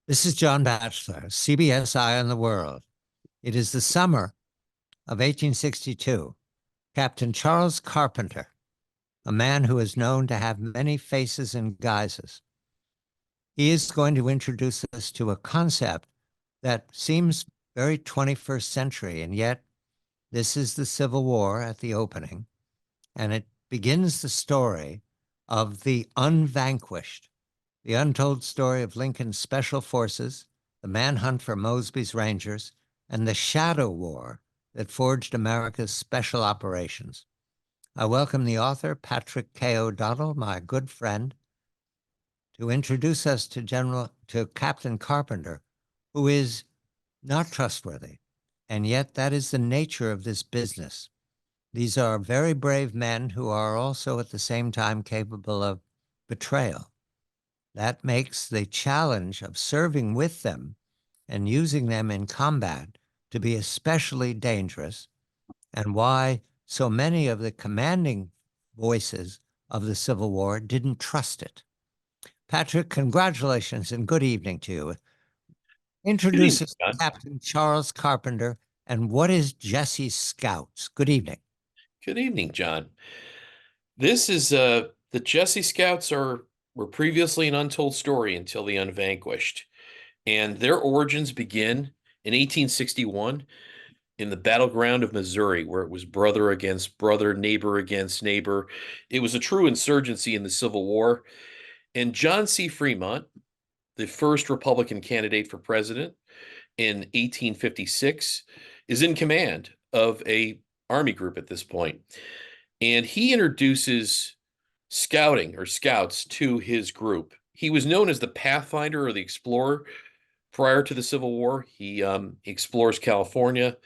This is John Batchelor, CBS Eye on the World. It is the summer of 1862. Captain Charles Carpenter, a man who is known to have many faces and guises, he is going to introduce us to a concept that seems very 21st century, and yet this is the Civil War at the opening, and it begins the story of the Unvanquished, the untold story of Lincoln's special forces, the manhunt for Mosby's Rangers, and the shadow war that forged America's special operations. I welcome the author, Patrick K. O'Donnell, my good friend, to introduce us to Captain Carpenter, who is not trustworthy. And yet that is the nature of this business. These are very brave men who are also at the same time capable of betrayal. That makes the challenge of serving with them and using them in combat to be especially dangerous, and why so many of the commanding voices of the Civil War didn't trust it. Patrick, congratulations and good evening to you. Introduce us to Captain Charles Carpenter and what is Jessie Scouts? Good evening. Good evening, John. This is the Jessie Scouts were previously an untold story until the Unvanquished, and their origins begin in 1861 in the battleground of Missouri, where it was brother against brother, neighbor against neighbor. It was a true insurgency in the Civil War, and John C. Fremont, the first Republican candidate for president in 1856, is in command of a army group at this point. And he introduces scouting or scouts to his group. He was known as the Pathfinder or the Explorer prior to the Civil War. He explores California.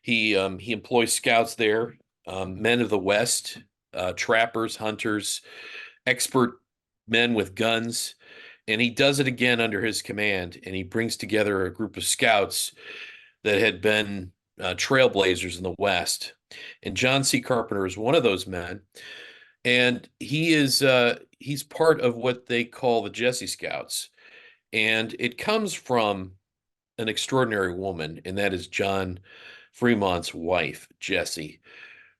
He employs scouts there, men of the West, trappers, hunters, expert men with guns. And he does it again under his command. And he brings together a group of scouts that had been trailblazers in the West. And John C. Carpenter is one of those men. And he's part of what they call the Jessie Scouts. And it comes from an extraordinary woman, and that is John Fremont's wife, Jessie,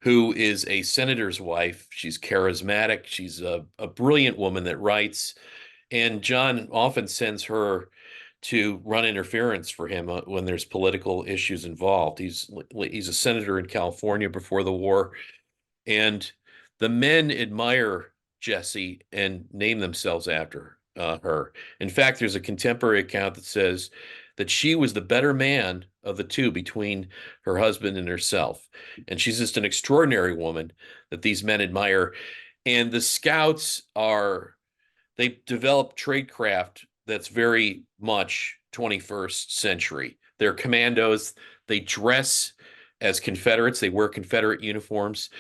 who is a senator's wife. She's charismatic. She's a brilliant woman that writes. And John often sends her to run interference for him when there's political issues involved. He's a senator in California before the war, and the men admire Jessie and name themselves after her. In fact, there's a contemporary account that says that she was the better man of the two between her husband and herself. And she's just an extraordinary woman that these men admire. And the Scouts they develop tradecraft that's very much 21st century. They're commandos. They dress as Confederates. They wear Confederate uniforms.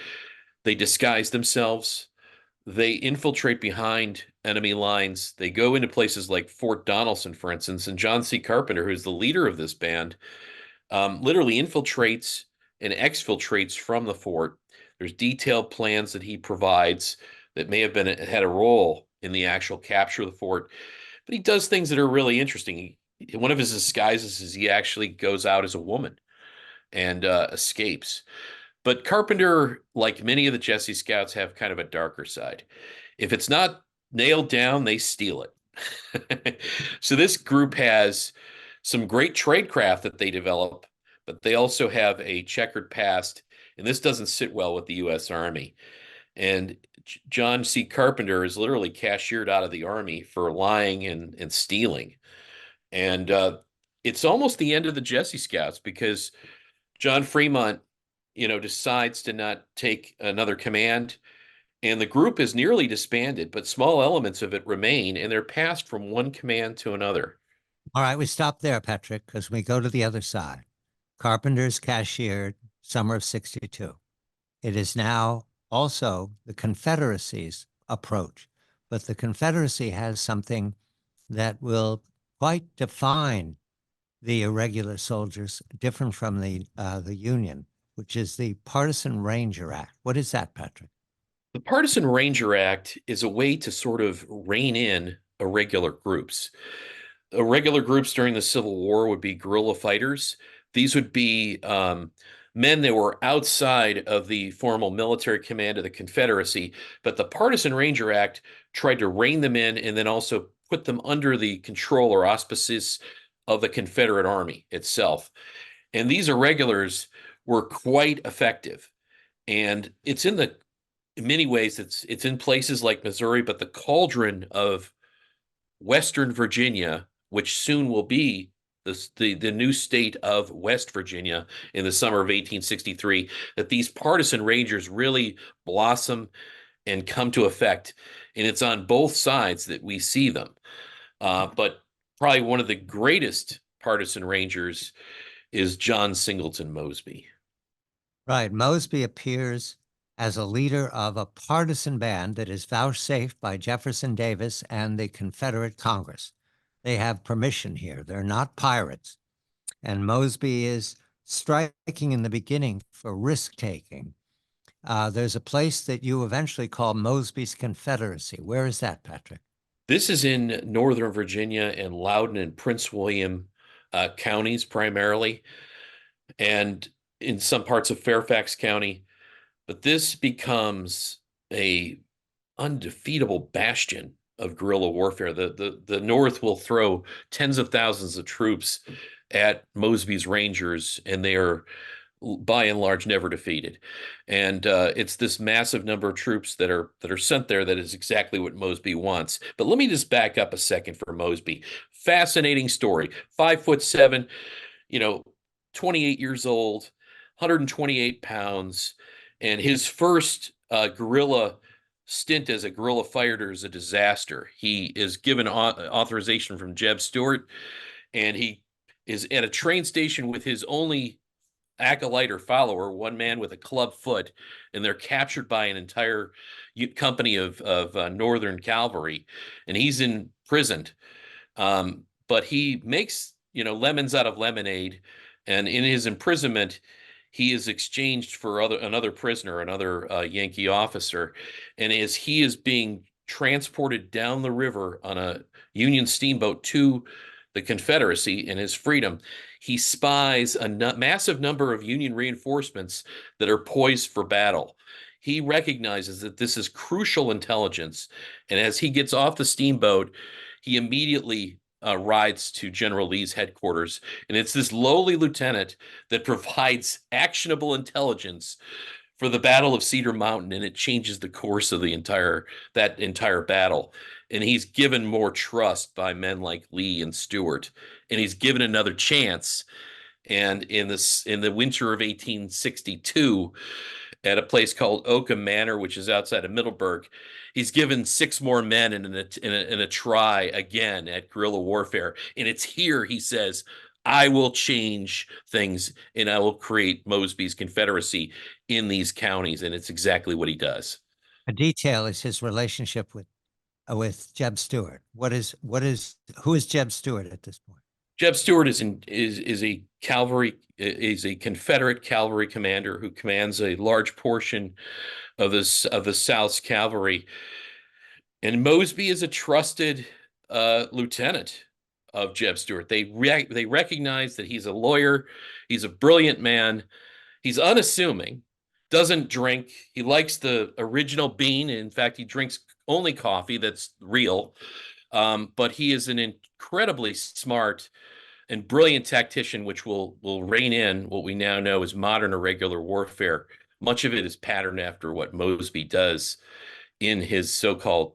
They disguise themselves. They infiltrate behind enemy lines. They go into places like Fort Donelson, for instance, and John C. Carpenter, who's the leader of this band, literally infiltrates and exfiltrates from the fort. There's detailed plans that he provides that may have had a role in the actual capture of the fort. But he does things that are really interesting. One of his disguises is he actually goes out as a woman and escapes. But Carpenter, like many of the Jessie Scouts, have kind of a darker side. If it's not nailed down, they steal it. So this group has some great tradecraft that they develop, but they also have a checkered past, and this doesn't sit well with the U.S. Army. And John C. Carpenter is literally cashiered out of the Army for lying and stealing. And it's almost the end of the Jessie Scouts because John Fremont, decides to not take another command. And the group is nearly disbanded, but small elements of it remain, and they're passed from one command to another. All right, we stop there, Patrick, because we go to the other side. Carpenter's cashiered, summer of 62. It is now also the Confederacy's approach, but the Confederacy has something that will quite define the irregular soldiers, different from the Union, which is the Partisan Ranger Act. What is that, Patrick? The Partisan Ranger Act is a way to sort of rein in irregular groups. Irregular groups during the Civil War would be guerrilla fighters. These would be men that were outside of the formal military command of the Confederacy, but the Partisan Ranger Act tried to rein them in and then also put them under the control or auspices of the Confederate Army itself. And these irregulars were quite effective. And it's in many ways, it's in places like Missouri, but the cauldron of Western Virginia, which soon will be the new state of West Virginia in the summer of 1863, that these partisan rangers really blossom and come to effect. And it's on both sides that we see them. But probably one of the greatest partisan rangers is John Singleton Mosby. Right. Mosby appears as a leader of a partisan band that is vouchsafed by Jefferson Davis and the Confederate Congress. They have permission here. They're not pirates. And Mosby is striking in the beginning for risk-taking. There's a place that you eventually call Mosby's Confederacy. Where is that, Patrick? This is in Northern Virginia and Loudoun and Prince William counties primarily, and in some parts of Fairfax County. But this becomes a undefeatable bastion of guerrilla warfare. The North will throw tens of thousands of troops at Mosby's Rangers, and they are by and large never defeated. And it's this massive number of troops that are sent there that is exactly what Mosby wants. But let me just back up a second for Mosby. Fascinating story. 5'7", 28 years old, 128 pounds, and his first guerrilla stint as a guerrilla fighter is a disaster. He is given authorization from Jeb Stewart, and he is at a train station with his only acolyte or follower, one man with a club foot, and they're captured by an entire company of Northern cavalry, and he's imprisoned. But he makes lemons out of lemonade, and in his imprisonment, he is exchanged for another prisoner, another Yankee officer, and as he is being transported down the river on a Union steamboat to the Confederacy and his freedom, he spies a massive number of Union reinforcements that are poised for battle. He recognizes that this is crucial intelligence, and as he gets off the steamboat, he immediately rides to General Lee's headquarters, and it's this lowly lieutenant that provides actionable intelligence for the Battle of Cedar Mountain, and it changes the course of that entire battle. And he's given more trust by men like Lee and Stewart, and he's given another chance. And in the winter of 1862, at a place called Oakham Manor, which is outside of Middleburg, he's given 6 more men in a try again at guerrilla warfare. And it's here he says, I will change things and I will create Mosby's Confederacy in these counties. And it's exactly what he does. A detail is his relationship with Jeb Stewart. Who is Jeb Stewart at this point? Jeb Stewart is a Confederate cavalry commander who commands a large portion of the South's cavalry, and Mosby is a trusted lieutenant of Jeb Stewart. They recognize that he's a lawyer, he's a brilliant man, he's unassuming, doesn't drink, he likes the original bean. In fact, he drinks only coffee that's real. But he is an incredibly smart and brilliant tactician, which will rein in what we now know as modern irregular warfare. Much of it is patterned after what Mosby does in his so-called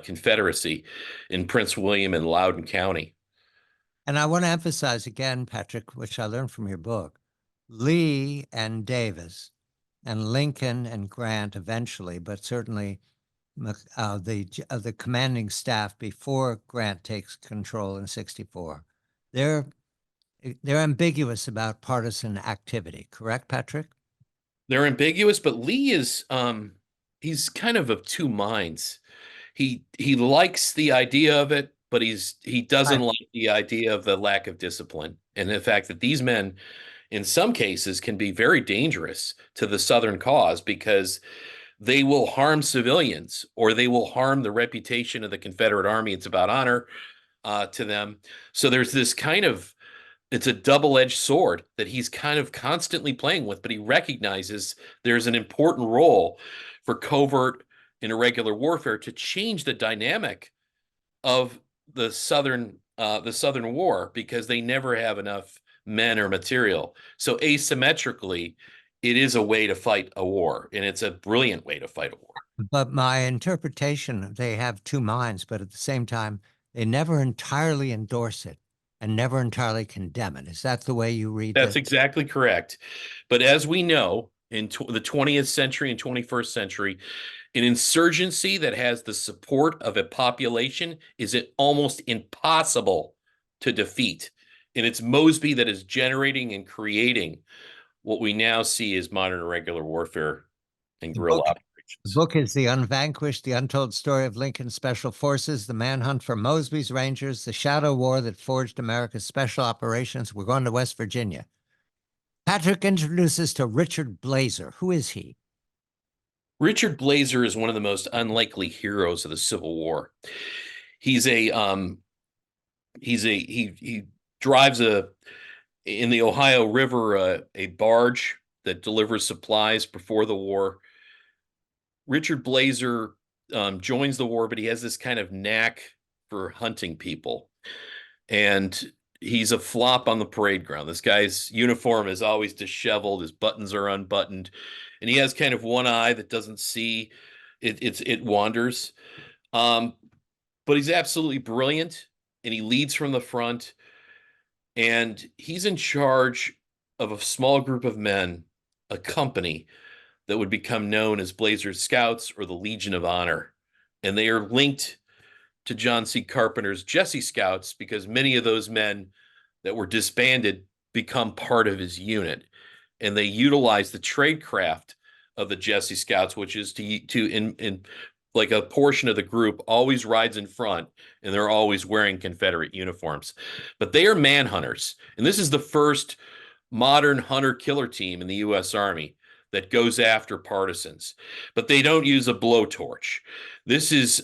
Confederacy in Prince William and Loudoun County. And I want to emphasize again, Patrick, which I learned from your book, Lee and Davis and Lincoln and Grant eventually, but certainly the commanding staff before Grant takes control in 64, they're ambiguous about partisan activity. Correct, Patrick? They're ambiguous, but Lee is he's kind of two minds. He likes the idea of it, but he doesn't like the idea of the lack of discipline and the fact that these men, in some cases, can be very dangerous to the Southern cause because they will harm civilians or they will harm the reputation of the Confederate Army. It's about honor. to them. So there's this kind of, it's a double-edged sword that he's kind of constantly playing with, but he recognizes there's an important role for covert and irregular warfare to change the dynamic of the Southern War, because they never have enough men or material. So asymmetrically, it is a way to fight a war, and it's a brilliant way to fight a war. But my interpretation, they have two minds, but at the same time, they never entirely endorse it and never entirely condemn it. Is that the way you read That's this? exactly correct. But as we know, in the 20th century and 21st century, an insurgency that has the support of a population is it almost impossible to defeat. And it's Mosby that is generating and creating what we now see as modern irregular warfare and The guerrilla book, the operations. book is The Unvanquished, The Untold Story of Lincoln's Special Forces, The Manhunt for Mosby's Rangers, The Shadow War That Forged America's Special Operations. We're going to West Virginia. Patrick introduces to Richard Blazer. Who is he? Richard Blazer is one of the most unlikely heroes of the Civil War. He's a he drives in the Ohio River a barge that delivers supplies before the war. Richard Blazer joins the war, but he has this kind of knack for hunting people, and he's a flop on the parade ground. This guy's uniform is always disheveled, his buttons are unbuttoned, and he has kind of one eye that doesn't see. It wanders. Um, but he's absolutely brilliant, and he leads from the front, and he's in charge of a small group of men, a company that would become known as Blazer's Scouts or the Legion of Honor. And they are linked to John C. Carpenter's Jessie Scouts because many of those men that were disbanded become part of his unit. And they utilize the tradecraft of the Jessie Scouts, which is in like a portion of the group always rides in front, and they're always wearing Confederate uniforms. But they are manhunters. And this is the first modern hunter-killer team in the U.S. Army that goes after partisans. But they don't use a blowtorch. This is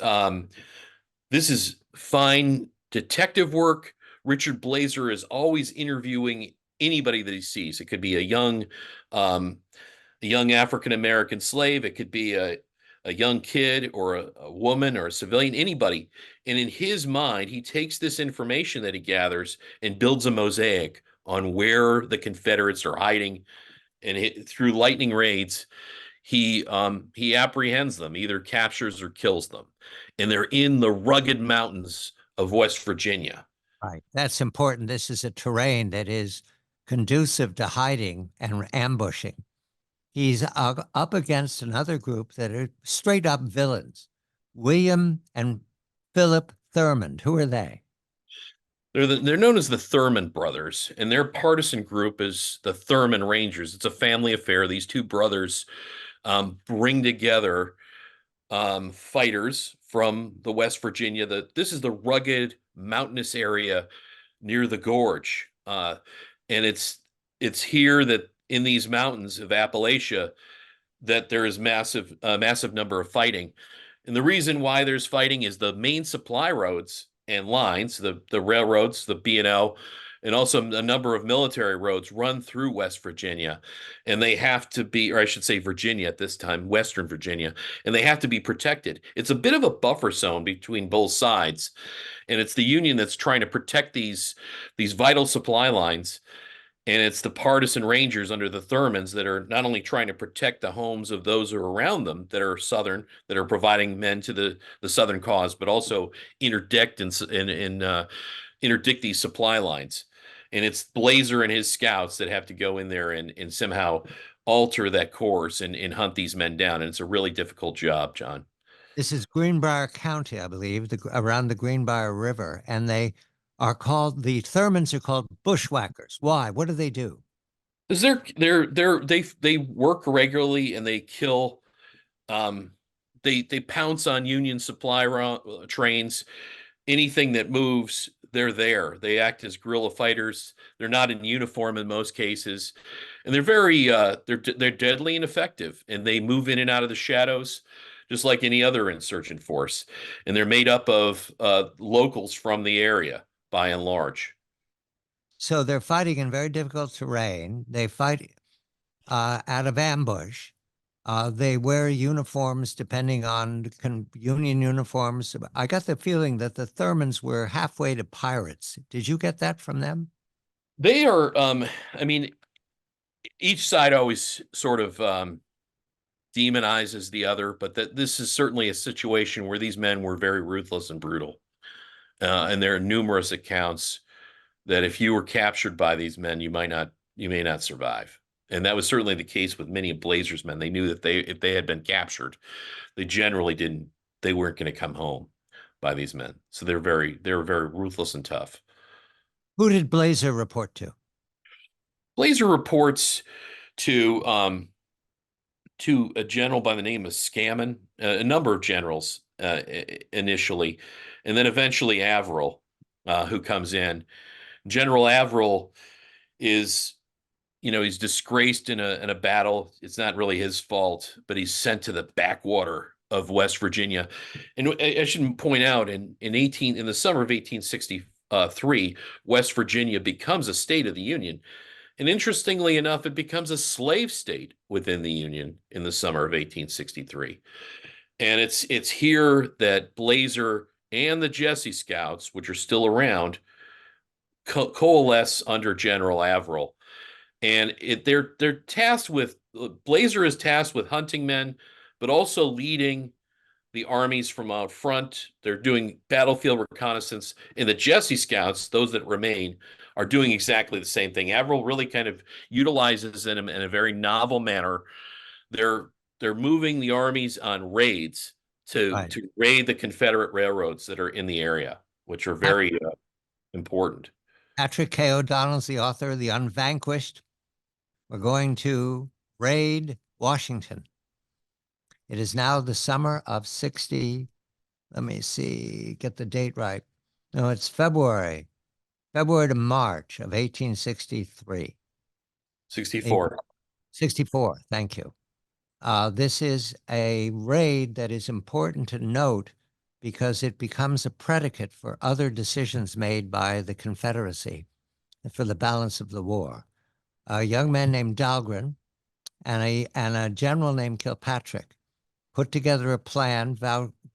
fine detective work. Richard Blazer is always interviewing anybody that he sees. It could be a young African American slave. It could be a young kid or a woman or a civilian, anybody. And in his mind, he takes this information that he gathers and builds a mosaic on where the Confederates are hiding. And through lightning raids, he apprehends them, either captures or kills them. And they're in the rugged mountains of West Virginia. Right. That's important. This is a terrain that is conducive to hiding and ambushing. He's up against another group that are straight up villains. William and Philip Thurman. Who are they? They're known as the Thurman Brothers, and their partisan group is the Thurman Rangers. It's a family affair. These two brothers bring together fighters from the West Virginia. This is the rugged mountainous area near the gorge, and it's here that in these mountains of Appalachia that there is massive number of fighting. And the reason why there's fighting is the main supply roads and lines, the railroads, the B&O, and also a number of military roads run through West Virginia. And they have to be, or I should say Virginia at this time, Western Virginia, and they have to be protected. It's a bit of a buffer zone between both sides. And it's the Union that's trying to protect these vital supply lines. And it's the partisan Rangers under the Thurmans that are not only trying to protect the homes of those who are around them that are Southern, that are providing men to the Southern cause, but also interdict interdict these supply lines. And it's Blazer and his scouts that have to go in there and somehow alter that course and hunt these men down. And it's a really difficult job, John. This is Greenbrier County, I believe, around the Greenbrier River, and the Thurmans are called bushwhackers. Why? What do they do? Because they work regularly and they kill. They pounce on Union supply trains. Anything that moves, they're there. They act as guerrilla fighters. They're not in uniform in most cases, and they're very they're deadly and effective. And they move in and out of the shadows. just like any other insurgent force. And they're made up of locals from the area, by and large. So they're fighting in very difficult terrain. They fight out of ambush. They wear uniforms depending on Union uniforms. I got the feeling that the Thurmans were halfway to pirates. Did you get that from them? They are, I mean, each side always sort of demonizes the other, but that this is certainly a situation where these men were very ruthless and brutal. And there are numerous accounts that if you were captured by these men, you may not survive. And that was certainly the case with many of Blazer's men. They knew that if they had been captured, they generally they weren't going to come home by these men. So they were very ruthless and tough. Who did Blazer report to? Blazer reports to a general by the name of Scammon, a number of generals initially, and then eventually Averill, who comes in. General Averill is, he's disgraced in a battle. It's not really his fault, but he's sent to the backwater of West Virginia. And I should point out, in the summer of 1863, West Virginia becomes a state of the Union. And interestingly enough, it becomes a slave state within the Union in the summer of 1863. And it's here that Blazer and the Jessie Scouts, which are still around, coalesce under General Averill. And they're tasked with, Blazer is tasked with hunting men, but also leading the armies from out front. They're doing battlefield reconnaissance. And the Jessie Scouts, those that remain, are doing exactly the same thing. Averill really kind of utilizes them in a very novel manner. They're moving the armies on raids to raid the Confederate railroads that are in the area, which are very important. Patrick K. O'Donnell's the author of The Unvanquished. We're going to raid Washington. It is now the summer of 60. Let me see, get the date right. No, it's February to March of 1863. 64. 64, thank you. This is a raid that is important to note because it becomes a predicate for other decisions made by the Confederacy for the balance of the war. A young man named Dahlgren and a general named Kilpatrick put together a plan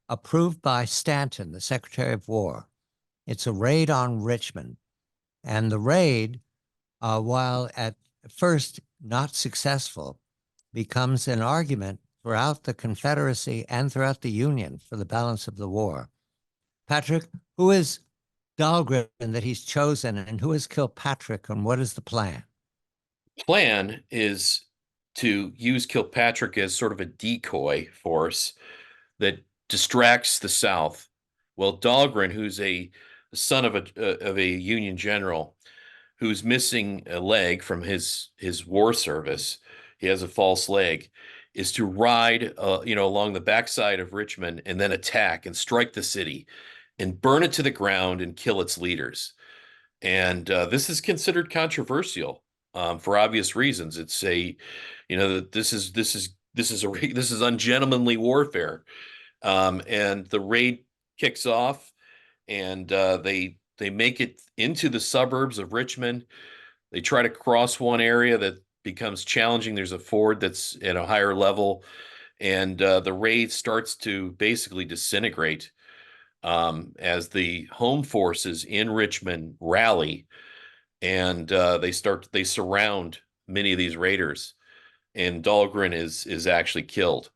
approved by Stanton, the Secretary of War. It's a raid on Richmond. And the raid, while at first not successful, becomes an argument throughout the Confederacy and throughout the Union for the balance of the war. Patrick, who is Dahlgren that he's chosen, and who is Kilpatrick, and what is the plan? Plan is to use Kilpatrick as sort of a decoy force that distracts the South. Well, Dahlgren, who's a son of a Union general who's missing a leg from his war service, he has a false leg, is to ride along the backside of Richmond and then attack and strike the city and burn it to the ground and kill its leaders. And this is considered controversial for obvious reasons. It's this is ungentlemanly warfare. And the raid kicks off, and they make it into the suburbs of Richmond. They try to cross one area that becomes challenging. There's a ford that's at a higher level, and the raid starts to basically disintegrate as the home forces in Richmond rally, and they surround many of these raiders, and Dahlgren is actually killed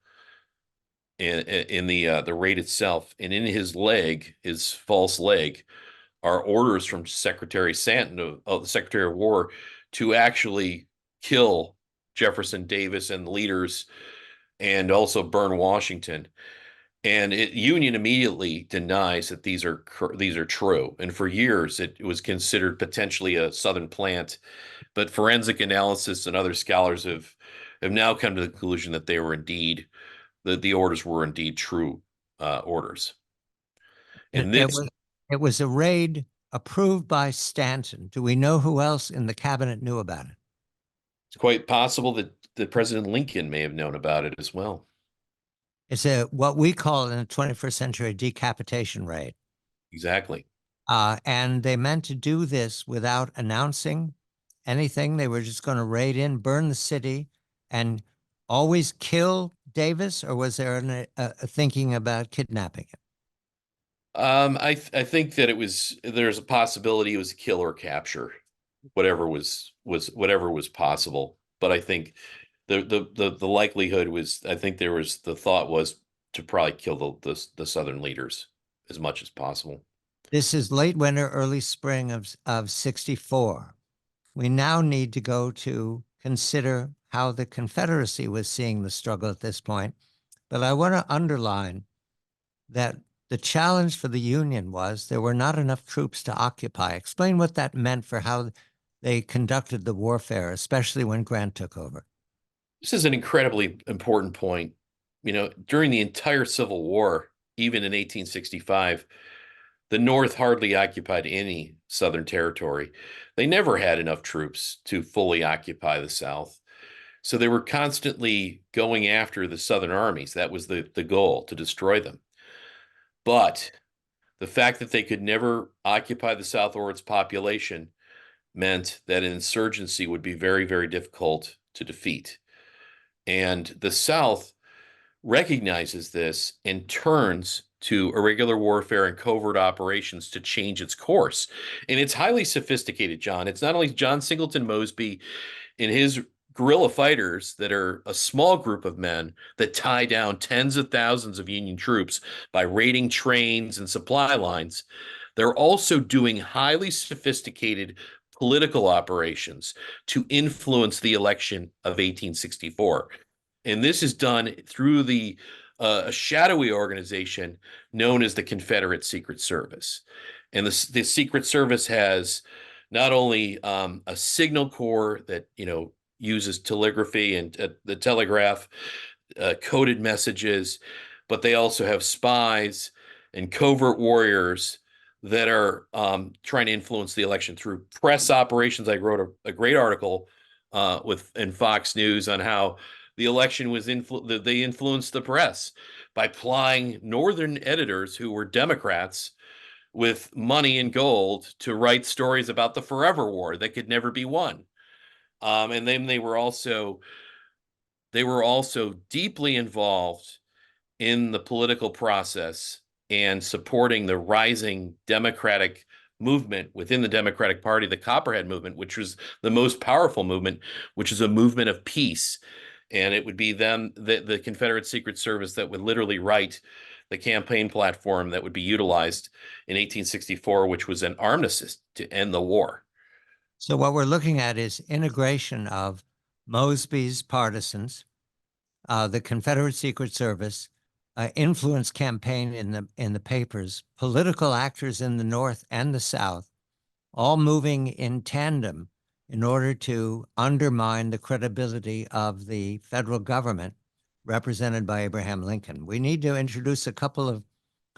in the raid itself. And in his leg, his false leg, are orders from Secretary Stanton, the Secretary of War, to actually kill Jefferson Davis and the leaders, and also burn Washington. And Union immediately denies that these are true. And for years, it was considered potentially a Southern plant. But forensic analysis and other scholars have now come to the conclusion that they were indeed the orders were indeed true orders. And it was a raid approved by Stanton. Do we know who else in the cabinet knew about it? It's quite possible that President Lincoln may have known about it as well. It's what we call in the 21st century decapitation raid. Exactly. And they meant to do this without announcing anything. They were just going to raid in, burn the city, and always kill Davis, or was there a thinking about kidnapping him? I think that there's a possibility it was kill or capture, whatever was possible. But I think the likelihood was, I think the thought was to probably kill the Southern leaders as much as possible. This is late winter, early spring of 64. We now need to go to consider how the Confederacy was seeing the struggle at this point. But I want to underline that the challenge for the Union was there were not enough troops to occupy. Explain what that meant for how they conducted the warfare, especially when Grant took over. This is an incredibly important point. During the entire Civil War, even in 1865, the North hardly occupied any Southern territory. They never had enough troops to fully occupy the South. So they were constantly going after the Southern armies. That was the goal, to destroy them. But the fact that they could never occupy the South or its population meant that an insurgency would be very, very difficult to defeat. And the South recognizes this and turns to irregular warfare and covert operations to change its course. And it's highly sophisticated, John. It's not only John Singleton Mosby and his guerrilla fighters that are a small group of men that tie down tens of thousands of Union troops by raiding trains and supply lines. They're also doing highly sophisticated political operations to influence the election of 1864. And this is done through a shadowy organization known as the Confederate Secret Service. And the Secret Service has not only a signal corps that uses telegraphy and the telegraph, coded messages, but they also have spies and covert warriors that are trying to influence the election through press operations. I wrote a great article in Fox News on how the election was they influenced the press by plying Northern editors who were Democrats with money and gold to write stories about the Forever War that could never be won. And then they were also deeply involved in the political process and supporting the rising Democratic movement within the Democratic Party, the Copperhead movement, which was the most powerful movement, which is a movement of peace. And it would be them, the Confederate Secret Service, that would literally write the campaign platform that would be utilized in 1864, which was an armistice to end the war. So what we're looking at is integration of Mosby's partisans, the Confederate Secret Service, influence campaign in the papers, political actors in the North and the South, all moving in tandem in order to undermine the credibility of the federal government represented by Abraham Lincoln. We need to introduce a couple of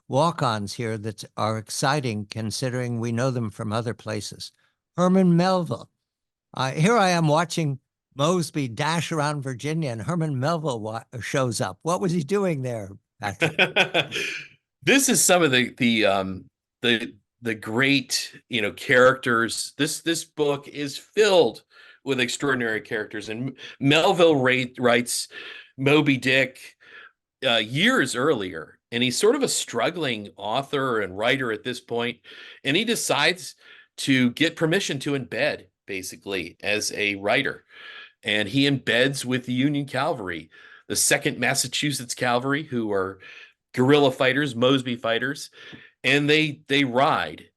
walk-ons here that are exciting considering we know them from other places. Herman Melville. Here I am watching Mosby dash around Virginia, and Herman Melville shows up. What was he doing there, Patrick? This is some of the great characters. This book is filled with extraordinary characters, and Melville writes Moby Dick years earlier, and he's sort of a struggling author and writer at this point, and he decides to get permission to embed basically as a writer, and he embeds with the Union Cavalry, the 2nd Massachusetts Cavalry, who are guerrilla fighters, Mosby fighters, and they ride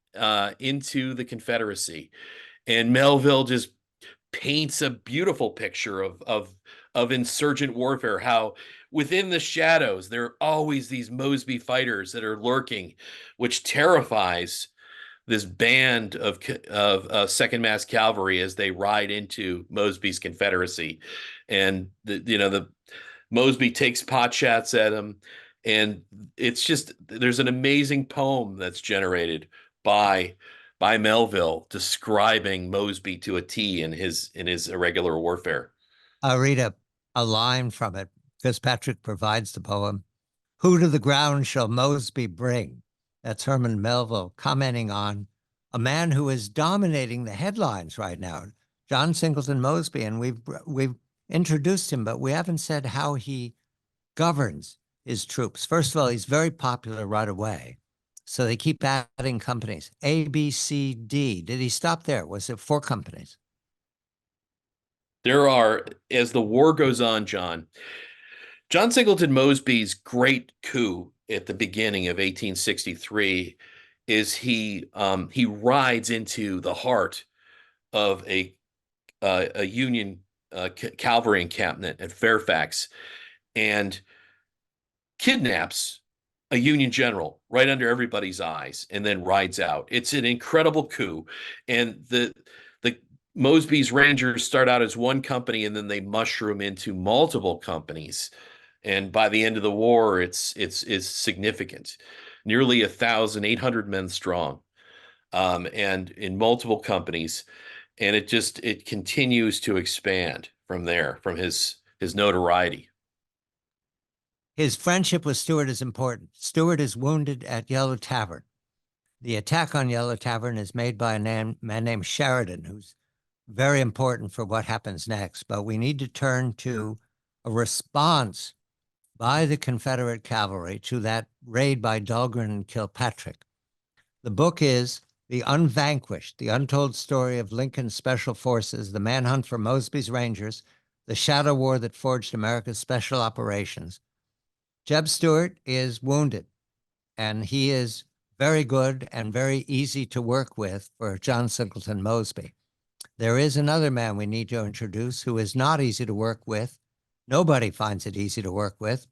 into the Confederacy, and Melville just paints a beautiful picture of insurgent warfare, how within the shadows there are always these Mosby fighters that are lurking, which terrifies this band of 2nd Mass Cavalry as they ride into Mosby's Confederacy. And the Mosby takes pot shots at him, and it's just, there's an amazing poem that's generated by Melville describing Mosby to a T in his irregular warfare. I'll read a line from it. Fitzpatrick provides the poem. Who to the ground shall Mosby bring? That's Herman Melville commenting on a man who is dominating the headlines right now, John Singleton Mosby, and we've introduced him, but we haven't said how he governs his troops. First of all, he's very popular right away. So they keep adding companies. A, B, C, D. Did he stop there? Was it 4 companies? There are, as the war goes on, John Singleton Mosby's great coup at the beginning of 1863 is he rides into the heart of a Union cavalry encampment at Fairfax and kidnaps a Union general right under everybody's eyes and then rides out. It's an incredible coup. And the Mosby's Rangers start out as one company and then they mushroom into multiple companies. And by the end of the war, it's significant. Nearly 1,800 men strong, and in multiple companies. And it continues to expand from there, from his notoriety. His friendship with Stewart is important. Stewart is wounded at Yellow Tavern. The attack on Yellow Tavern is made by a man named Sheridan, who's very important for what happens next. But we need to turn to a response by the Confederate cavalry to that raid by Dahlgren and Kilpatrick. The book is The Unvanquished, The Untold Story of Lincoln's Special Forces, The Manhunt for Mosby's Rangers, The Shadow War That Forged America's Special Operations. Jeb Stewart is wounded, and he is very good and very easy to work with for John Singleton Mosby. There is another man we need to introduce who is not easy to work with. Nobody finds it easy to work with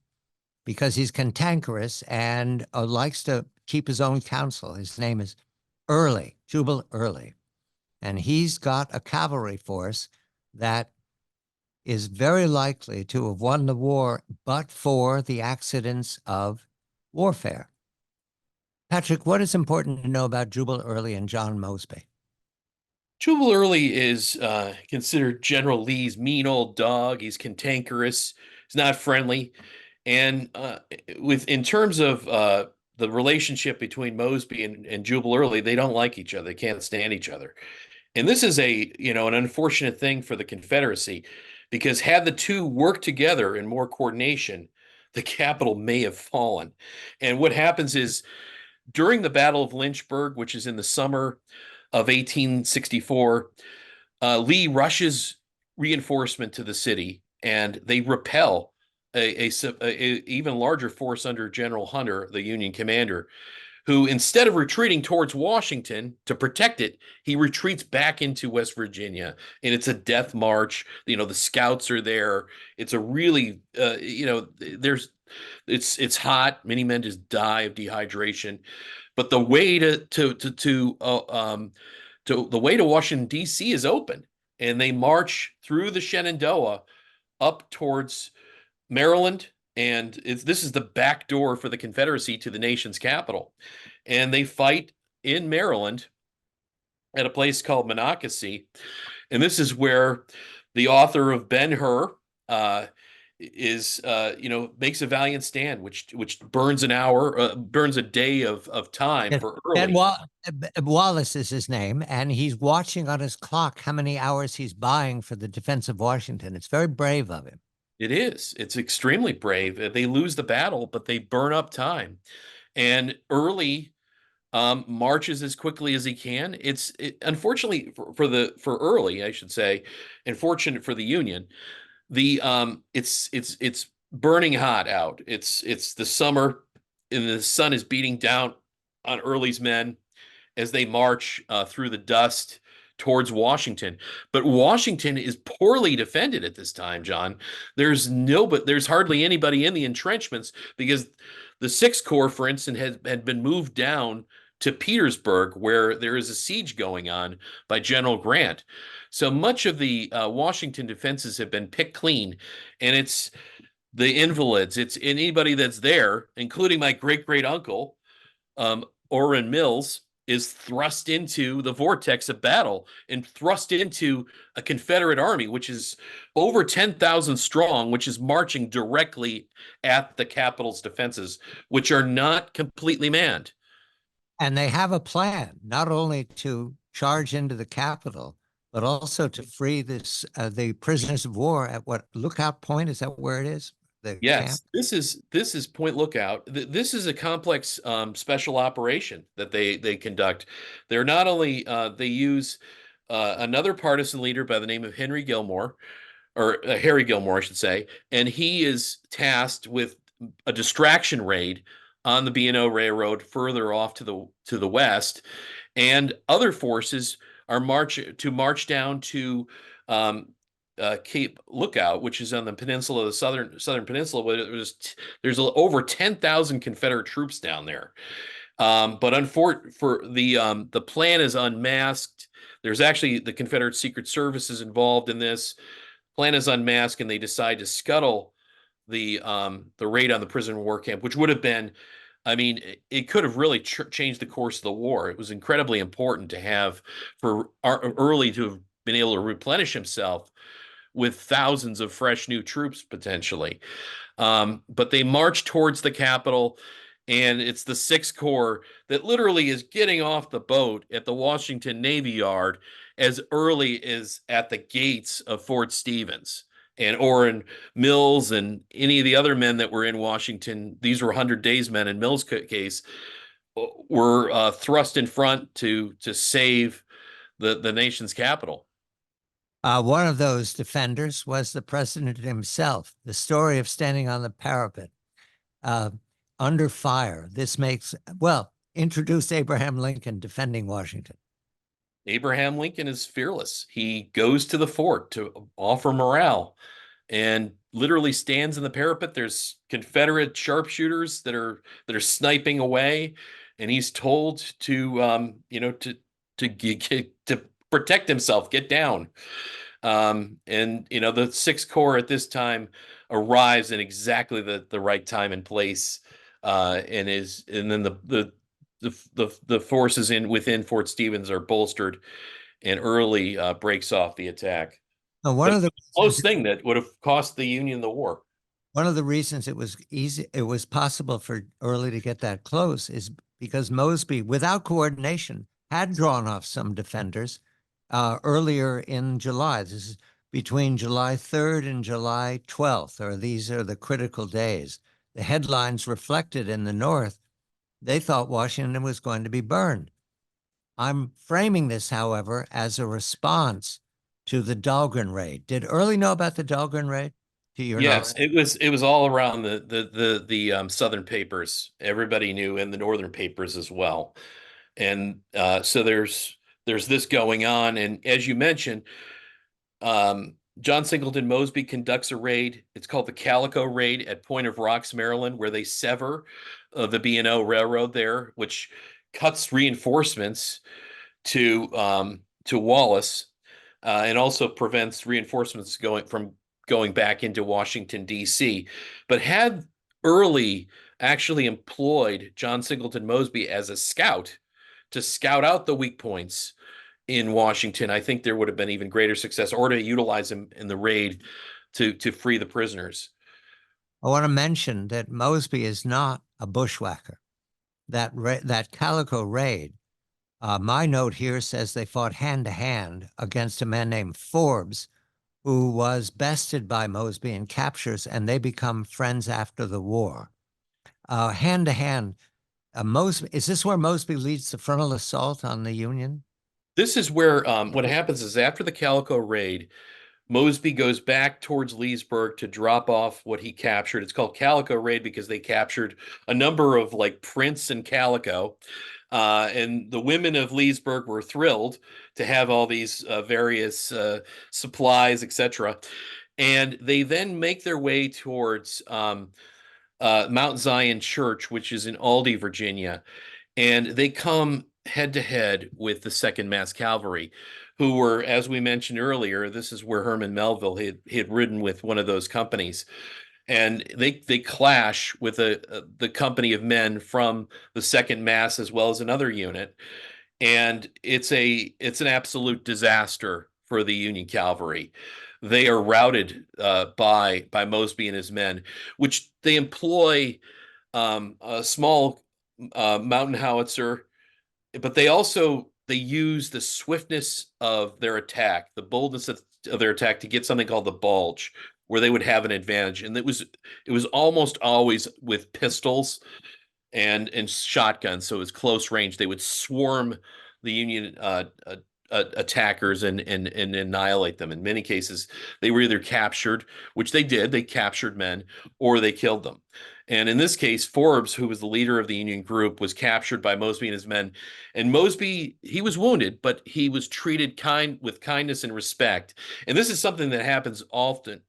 because he's cantankerous and likes to keep his own counsel. His name is Early, Jubal Early. And he's got a cavalry force that is very likely to have won the war, but for the accidents of warfare. Patrick, what is important to know about Jubal Early and John Mosby? Jubal Early is considered General Lee's mean old dog. He's cantankerous. He's not friendly. And in terms of the relationship between Mosby and Jubal Early, they don't like each other. They can't stand each other. And this is an unfortunate thing for the Confederacy, because had the two worked together in more coordination, the capital may have fallen. And what happens is during the Battle of Lynchburg, which is in the summer of 1864, Lee rushes reinforcement to the city, and they repel a even larger force under General Hunter, the Union commander, who, instead of retreating towards Washington to protect it, he retreats back into West Virginia. And it's a death march. The scouts are there. It's a really, it's hot. Many men just die of dehydration. But the way the way to Washington, D.C. is open. And they march through the Shenandoah up towards Maryland, and this is the back door for the Confederacy to the nation's capital. And they fight in Maryland at a place called Monocacy. And this is where the author of Ben-Hur makes a valiant stand, which burns a day of time for Early. Wallace is his name, and he's watching on his clock how many hours he's buying for the defense of Washington. It's very brave of him. It is. It's extremely brave. They lose the battle, but they burn up time. And Early marches as quickly as he can. Unfortunately for Early, I should say, and fortunate for the Union, it's burning hot out. It's the summer, and the sun is beating down on Early's men as they march through the dust towards Washington. But Washington is poorly defended at this time, John. There's hardly anybody in the entrenchments, because the Sixth Corps, for instance, had been moved down to Petersburg, where there is a siege going on by General Grant. So much of the Washington defenses have been picked clean, and it's the invalids, it's anybody that's there, including my great-great-uncle, Orrin Mills, is thrust into the vortex of battle and thrust into a Confederate army, which is over 10,000 strong, which is marching directly at the capital's defenses, which are not completely manned. And they have a plan, not only to charge into the capital, but also to free the prisoners of war at what, Lookout Point? Is that where it is? The camp? Yes, this is Point Lookout. This is a complex special operation that they conduct. They're not only they use another partisan leader by the name of Henry Gilmore, or Harry Gilmore, I should say, and he is tasked with a distraction raid on the B&O Railroad further off to the west, and other forces are march down to Cape Lookout, which is on the peninsula, the southern peninsula. Where there's over 10,000 Confederate troops down there. But the plan is unmasked. There's actually the Confederate Secret Service is involved in this. Plan is unmasked, and they decide to scuttle the raid on the prison war camp, which would have been, I mean, it could have really changed the course of the war. It was incredibly important to have for Early to have been able to replenish himself with thousands of fresh new troops potentially. But they march towards the capital, and it's the Sixth Corps that literally is getting off the boat at the Washington Navy Yard as early as at the gates of Fort Stevens. And Orrin Mills and any of the other men that were in Washington, these were 100 Days men in Mills' case, were thrust in front to save the nation's capital. One of those defenders was the president himself. The story of standing on the parapet under fire. This introduced Abraham Lincoln defending Washington. Abraham Lincoln is fearless. He goes to the fort to offer morale and literally stands in the parapet. There's Confederate sharpshooters that are sniping away, and he's told to to protect himself, get down. And the Sixth Corps at this time arrives in exactly the right time and place, and then the forces within Fort Stevens are bolstered, and Early breaks off the attack. One of the close thing that would have cost the Union the war. One of the reasons it was possible for Early to get that close is because Mosby, without coordination, had drawn off some defenders earlier in July. This is between July 3rd and July 12th, or these are the critical days. The headlines reflected in the North, they thought Washington was going to be burned. I'm framing this, however, as a response to the Dahlgren Raid. Did Early know about the Dahlgren Raid? To your Yes, knowledge? it was all around the southern papers. Everybody knew, and the northern papers as well. And so there's this going on, and as you mentioned, John Singleton Mosby conducts a raid. It's called the Calico Raid at Point of Rocks, Maryland, where they sever the B&O Railroad there, which cuts reinforcements to Wallace, and also prevents reinforcements going back into Washington, D.C. But had Early actually employed John Singleton Mosby as a scout to scout out the weak points in Washington, I think there would have been even greater success, or to utilize him in the raid to free the prisoners. I want to mention that Mosby is not a bushwhacker. That Calico Raid, my note here says they fought hand to hand against a man named Forbes, who was bested by Mosby in captures, and they become friends after the war. Hand to hand, Mosby, is this where Mosby leads the frontal assault on the Union? This is where what happens is after the Calico Raid, Mosby goes back towards Leesburg to drop off what he captured. It's called Calico Raid because they captured a number of like prints and calico. And the women of Leesburg were thrilled to have all these various supplies, etc. And they then make their way towards Mount Zion Church, which is in Aldie, Virginia. And they come head to head with the 2nd Mass Cavalry, who were, as we mentioned earlier, this is where Herman Melville had ridden with one of those companies. And they clash with the company of men from the 2nd Mass as well as another unit. and it's an absolute disaster for the Union cavalry. They are routed by Mosby and his men, which they employ a small mountain howitzer, but they use the swiftness of their attack, the boldness of their attack to get something called the bulge, where they would have an advantage, and it was almost always with pistols and shotguns, so it was close range. They would swarm the Union attackers and annihilate them. In many cases, they were either captured, which they did, they captured men, or they killed them. And in this case, Forbes, who was the leader of the Union group, was captured by Mosby and his men. And Mosby, he was wounded, but he was treated with kindness and respect. And this is something that happens often,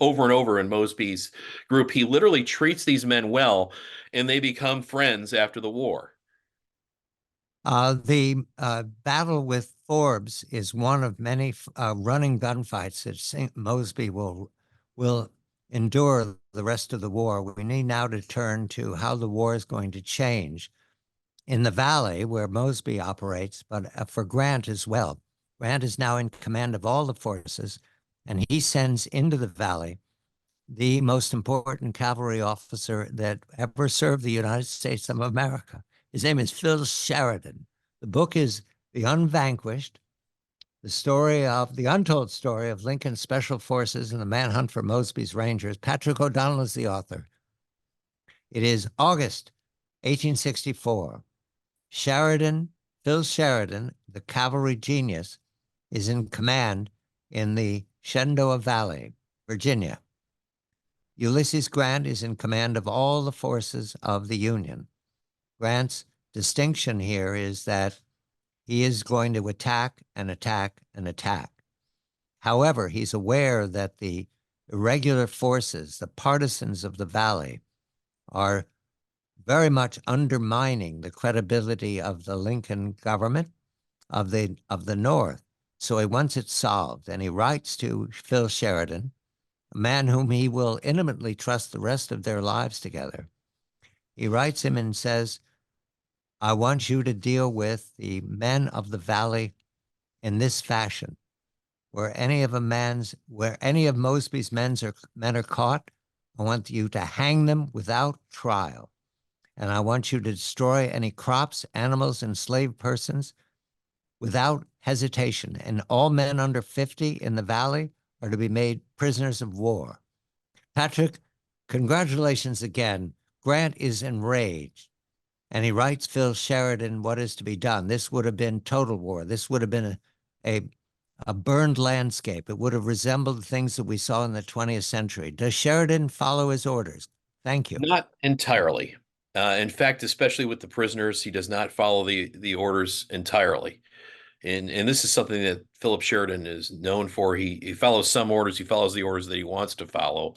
over and over in Mosby's group. He literally treats these men well, and they become friends after the war. The battle with Forbes is one of many running gunfights that Mosby will endure the rest of the war. We need now to turn to how the war is going to change in the Valley, where Mosby operates, but for Grant as well. Grant is now in command of all the forces, and he sends into the Valley the most important cavalry officer that ever served the United States of America. His name is Phil Sheridan. The book is The Unvanquished, the untold story of Lincoln's special forces and the manhunt for Mosby's Rangers. Patrick O'Donnell is the author. It is August 1864. Phil Sheridan, the cavalry genius, is in command in the Shenandoah Valley, Virginia. Ulysses Grant is in command of all the forces of the Union. Grant's distinction here is that he is going to attack and attack and attack. However, he's aware that the irregular forces, the partisans of the Valley, are very much undermining the credibility of the Lincoln government of the North. So he wants it solved, and he writes to Phil Sheridan, a man whom he will intimately trust the rest of their lives together. He writes him and says, I want you to deal with the men of the Valley in this fashion. Where any of Mosby's men are caught, I want you to hang them without trial. And I want you to destroy any crops, animals, enslaved persons without hesitation. And all men under 50 in the Valley are to be made prisoners of war. Patrick, congratulations again. Grant is enraged, and he writes Phil Sheridan what is to be done. This would have been total war. This would have been a burned landscape. It would have resembled the things that we saw in the 20th century. Does Sheridan follow his orders? Thank you. Not entirely. In fact, especially with the prisoners, he does not follow the orders entirely. And this is something that Philip Sheridan is known for. He follows some orders. He follows the orders that he wants to follow.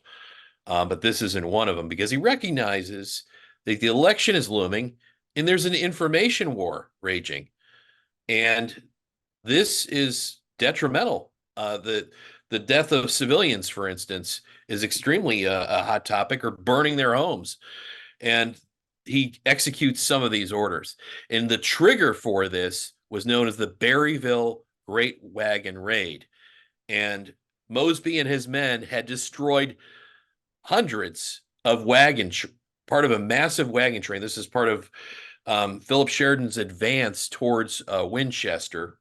But this isn't one of them, because he recognizes that the election is looming and there's an information war raging. And this is detrimental. The death of civilians, for instance, is extremely a hot topic, or burning their homes. And he executes some of these orders. And the trigger for this was known as the Berryville Great Wagon Raid. And Mosby and his men had destroyed hundreds of part of a massive wagon train. This is part of Philip Sheridan's advance towards Winchester.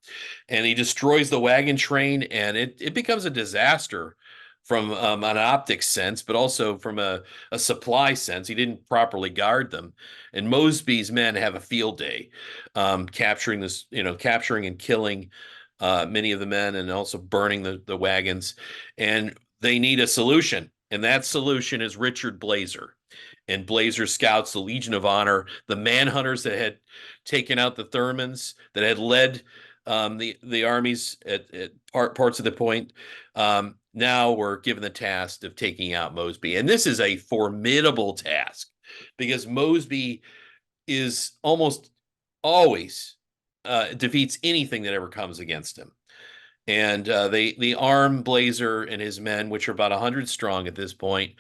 And he destroys the wagon train, and it becomes a disaster from an optics sense, but also from a supply sense. He didn't properly guard them. And Mosby's men have a field day, capturing and killing many of the men, and also burning the wagons. And they need a solution. And that solution is Richard Blazer and Blazer Scouts, the Legion of Honor, the manhunters that had taken out the Thurmans, that had led the armies at parts of the point. Now we're given the task of taking out Mosby. And this is a formidable task, because Mosby is almost always defeats anything that ever comes against him. And they arm Blazer and his men, which are about 100 strong at this point,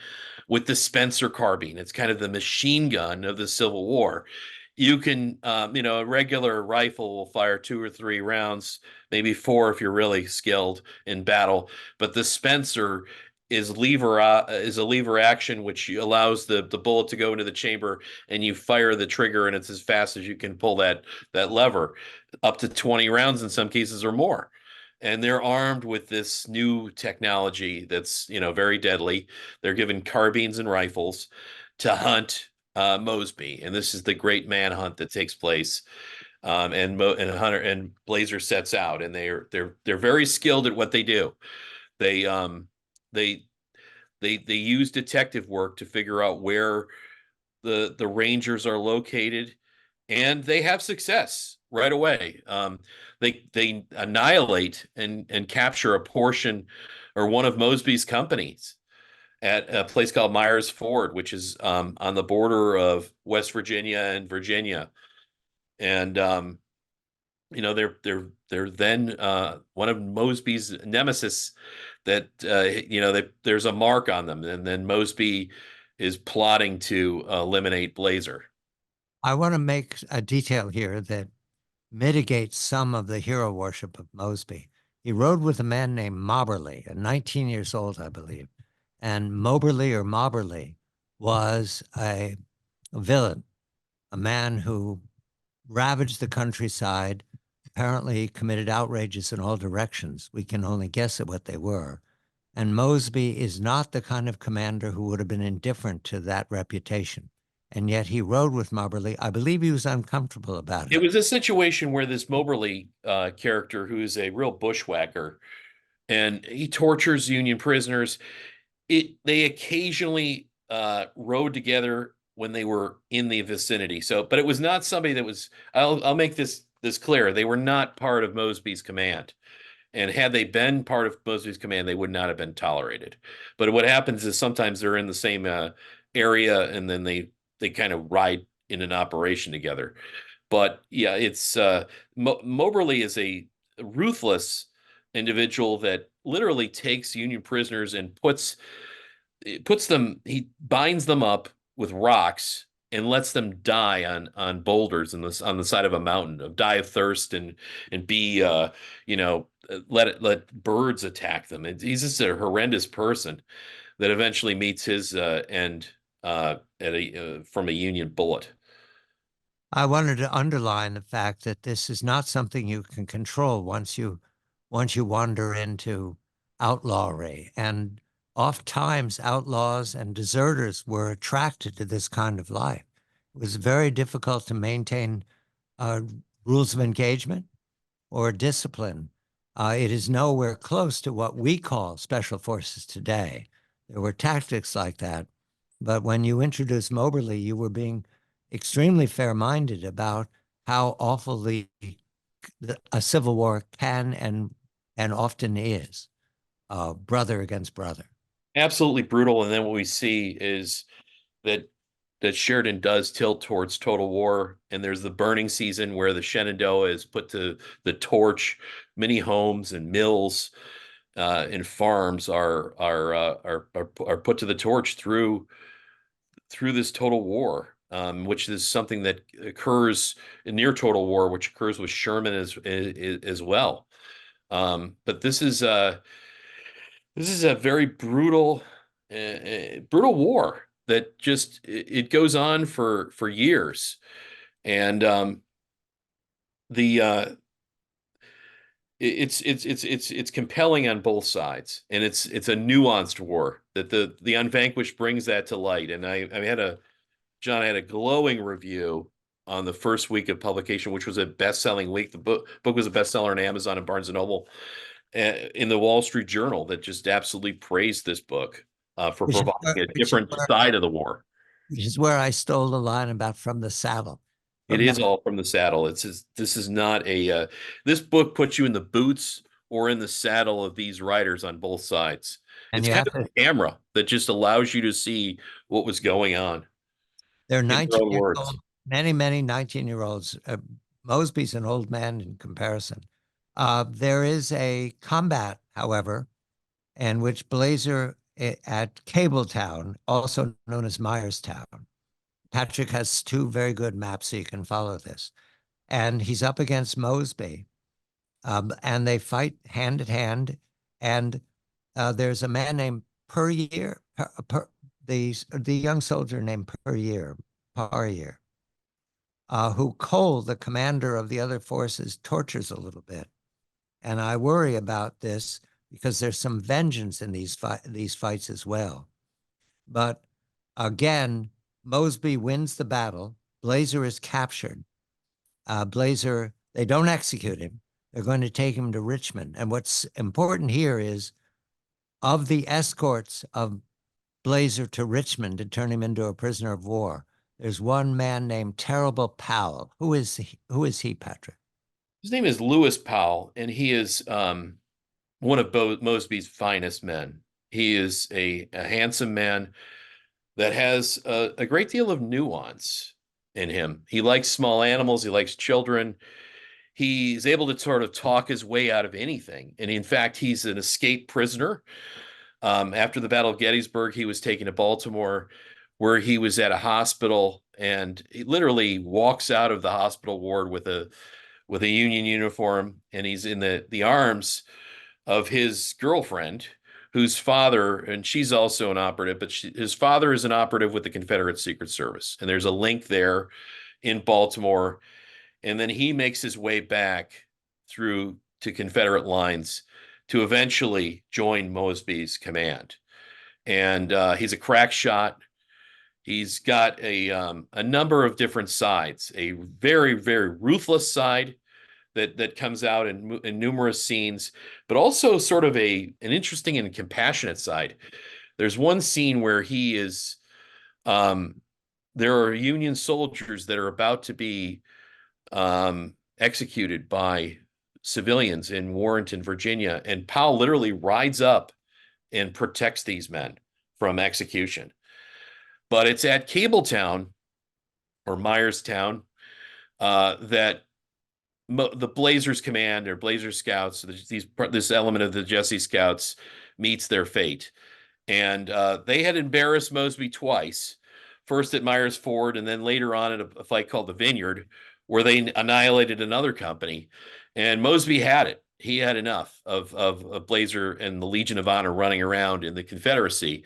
with the Spencer carbine. It's kind of the machine gun of the Civil War. you can, a regular rifle will fire 2 or 3 rounds, maybe 4 if you're really skilled in battle. But the Spencer is a lever action, which allows the bullet to go into the chamber, and you fire the trigger, and it's as fast as you can pull that lever, up to 20 rounds in some cases or more. And they're armed with this new technology that's, very deadly. They're given carbines and rifles to hunt Mosby, and this is the great manhunt that takes place. And Hunter and Blazer sets out, and they're very skilled at what they do. They they they use detective work to figure out where the Rangers are located, and they have success right away. They annihilate and capture a portion or one of Mosby's companies at a place called Myers Ford, which is on the border of West Virginia and Virginia. And they're then one of Mosby's nemesis that there's a mark on them, and then Mosby is plotting to eliminate Blazer. I want to make a detail here that mitigates some of the hero worship of Mosby. He rode with a man named Mobberly, at 19 years old, I believe. And Mobberly was a villain, a man who ravaged the countryside, apparently committed outrages in all directions. We can only guess at what they were. And Mosby is not the kind of commander who would have been indifferent to that reputation. And yet he rode with Mobberly. I believe he was uncomfortable about It it. was a situation where this Mobberly character, who is a real bushwhacker, and he tortures Union prisoners. They occasionally rode together when they were in the vicinity. So, but it was not somebody that was. I'll make this clear. They were not part of Mosby's command, and had they been part of Mosby's command, they would not have been tolerated. But what happens is sometimes they're in the same area, and then they kind of ride in an operation together. But yeah, it's Moberly is a ruthless individual that literally takes Union prisoners and he binds them up with rocks and lets them die on boulders on the side of a mountain, die of thirst, and be let birds attack them. He's just a horrendous person that eventually meets his end from a Union bullet. I wanted to underline the fact that this is not something you can control once you wander into outlawry. And oftentimes outlaws and deserters were attracted to this kind of life. It was very difficult to maintain rules of engagement or discipline. It is nowhere close to what we call special forces today. There were tactics like that. But when you introduced Moberly, you were being extremely fair-minded about how awfully a civil war can and often is, brother against brother. Absolutely brutal. And then what we see is that Sheridan does tilt towards total war, and there's the burning season where the Shenandoah is put to the torch. Many homes and mills and farms are put to the torch through this total war, which is something that occurs in near total war, which occurs with Sherman as well. But this is a very brutal war that just it goes on for years, and the it's compelling on both sides, and it's a nuanced war that the Unvanquished brings that to light. And I had John, I had a glowing review on the first week of publication, which was a best-selling week. The book was a bestseller on Amazon and Barnes and Noble, in the Wall Street Journal, that just absolutely praised this book for providing a different side of the war. Which is where I stole the line about from the saddle. It is all from the saddle. This is not this book puts you in the boots or in the saddle of these riders on both sides. And It's kind of a camera that just allows you to see what was going on. They're In their 19 own years words. old, many 19-year-olds. Mosby's an old man in comparison. There is a combat, however, in which Blazer at Cabletown, also known as Myerstown, Patrick has two very good maps so you can follow this. And he's up against Mosby. And they fight hand in hand. And there's a man named Puryear, the young soldier named Puryear, who Cole, the commander of the other forces, tortures a little bit. And I worry about this because there's some vengeance in these fights as well. But again, Mosby wins the battle. Blazer is captured. Blazer, they don't execute him. They're going to take him to Richmond. And what's important here is, of the escorts of Blazer to Richmond to turn him into a prisoner of war, there's one man named Terrible Powell. Who is he, Patrick? His name is Lewis Powell, and he is one of Mosby's finest men. He is a handsome man that has a great deal of nuance in him. He likes small animals. He likes children. He's able to sort of talk his way out of anything. And in fact, he's an escaped prisoner. After the Battle of Gettysburg, he was taken to Baltimore, where he was at a hospital, and he literally walks out of the hospital ward with a Union uniform, and he's in the arms of his girlfriend, whose father, and she's also an operative, but his father is an operative with the Confederate Secret Service. And there's a link there in Baltimore. And then he makes his way back through to Confederate lines to eventually join Mosby's command. And he's a crack shot. He's got a number of different sides, a very, very ruthless side that comes out in numerous scenes, but also sort of an interesting and compassionate side. There's one scene where he is, there are Union soldiers that are about to be executed by civilians in Warrenton, Virginia, and Powell literally rides up and protects these men from execution. But it's at Cabletown or Myerstown that the Blazers command, or Blazer Scouts, this element of the Jessie Scouts, meets their fate. And they had embarrassed Mosby twice, first at Myers Ford, and then later on at a fight called the Vineyard, where they annihilated another company. And Mosby had it. He had enough of Blazer and the Legion of Honor running around in the Confederacy.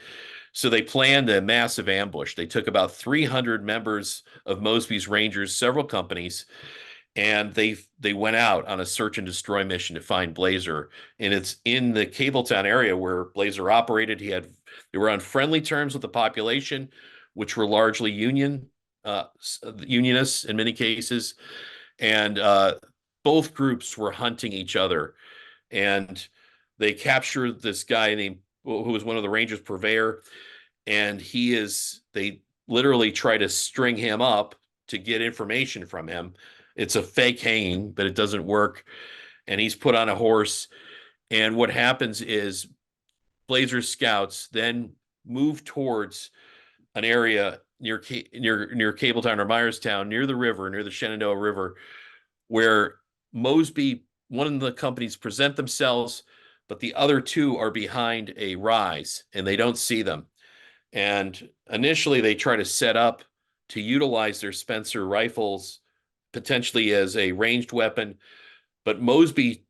So they planned a massive ambush. They took about 300 members of Mosby's Rangers, several companies, and they went out on a search and destroy mission to find Blazer. And it's in the Cabletown area where Blazer operated. They were on friendly terms with the population, which were largely unionists in many cases. And both groups were hunting each other. And they captured this guy who was one of the Rangers, Purveyor, and they literally try to string him up to get information from him. It's a fake hanging, but it doesn't work. And he's put on a horse. And what happens is Blazer Scouts then move towards an area near Cabletown or Myerstown, near the river, near the Shenandoah River, where Mosby, one of the companies, present themselves, but the other two are behind a rise and they don't see them. And initially they try to set up to utilize their Spencer rifles potentially as a ranged weapon, but Mosby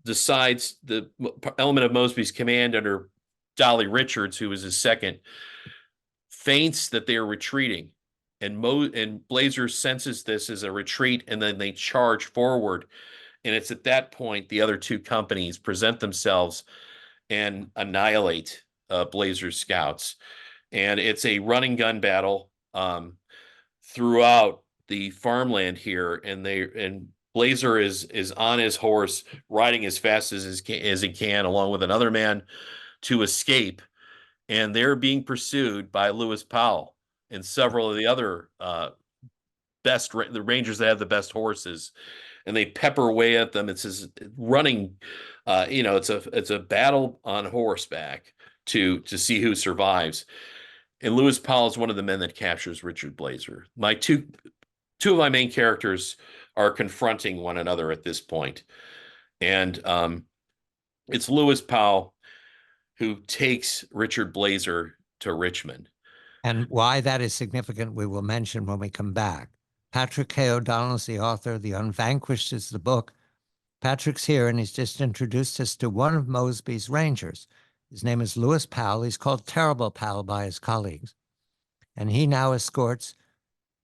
decides, the element of Mosby's command under Dolly Richards, who was his second, feints that they are retreating, and Blazer senses this as a retreat, and then they charge forward. And it's at that point the other two companies present themselves and annihilate Blazer Scouts. And it's a running gun battle throughout the farmland here, and Blazer is on his horse, riding as fast as he can, along with another man, to escape. And they're being pursued by Lewis Powell and several of the other the Rangers that have the best horses, and they pepper away at them. It's this running, it's a battle on horseback to see who survives. And Lewis Powell is one of the men that captures Richard Blazer. My two of my main characters are confronting one another at this point. And it's Lewis Powell who takes Richard Blazer to Richmond. And why that is significant, we will mention when we come back. Patrick K. O'Donnell is the author. The Unvanquished is the book. Patrick's here, and he's just introduced us to one of Mosby's Rangers. His name is Lewis Powell. He's called Terrible Powell by his colleagues. And he now escorts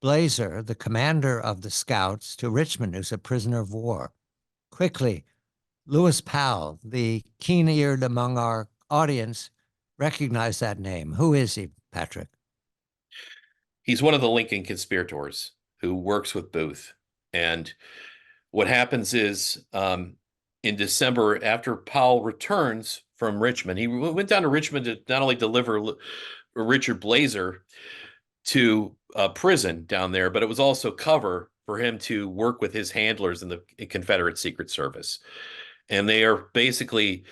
Blazer, the commander of the Scouts, to Richmond, who's a prisoner of war. Quickly, Lewis Powell, the keen-eared among our audience, recognize that name. Who is he, Patrick? He's one of the Lincoln conspirators who works with Booth. And what happens is in December, after Powell returns from Richmond, he went down to Richmond to not only deliver Richard Blazer to prison down there, but it was also cover for him to work with his handlers in the Confederate Secret Service. And they are basically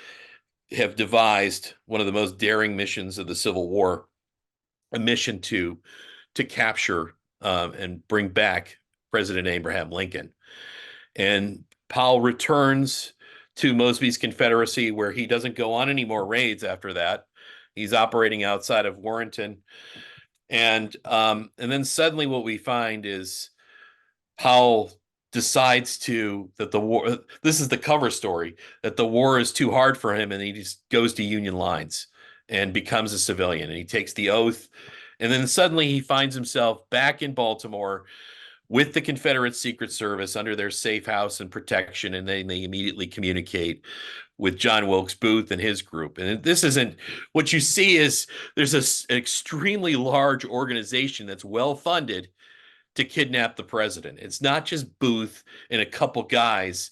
have devised one of the most daring missions of the Civil War, a mission to capture and bring back President Abraham Lincoln. And Powell returns to Mosby's Confederacy, where he doesn't go on any more raids after that. He's operating outside of Warrenton. And then suddenly what we find is Powell decides that the war, this is the cover story, that the war is too hard for him, and he just goes to Union lines and becomes a civilian, and he takes the oath. And then suddenly he finds himself back in Baltimore with the Confederate Secret Service under their safe house and protection, and then they immediately communicate with John Wilkes Booth and his group. And this isn't what you see is there's an extremely large organization that's well funded to kidnap the president. It's not just Booth and a couple guys,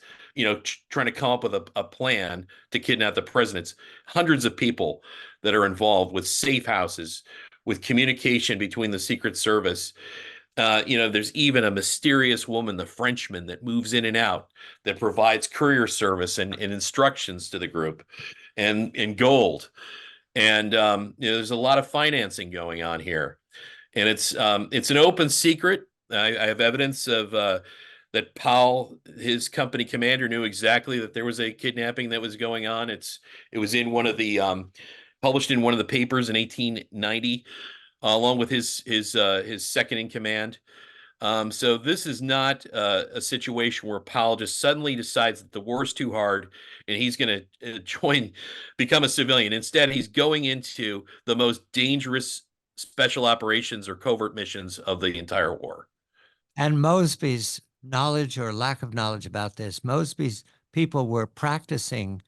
trying to come up with a plan to kidnap the president. It's hundreds of people that are involved with safe houses, with communication between the Secret Service. There's even a mysterious woman, the Frenchman, that moves in and out, that provides courier service and instructions to the group, and gold. And there's a lot of financing going on here. And it's an open secret. I have evidence of that Powell, his company commander, knew exactly that there was a kidnapping that was going on. It was in one of the published in one of the papers in 1890. Along with his second in command. So this is not a situation where Powell just suddenly decides that the war is too hard and he's going to become a civilian. Instead, he's going into the most dangerous special operations or covert missions of the entire war. And Mosby's knowledge or lack of knowledge about this, Mosby's people were practicing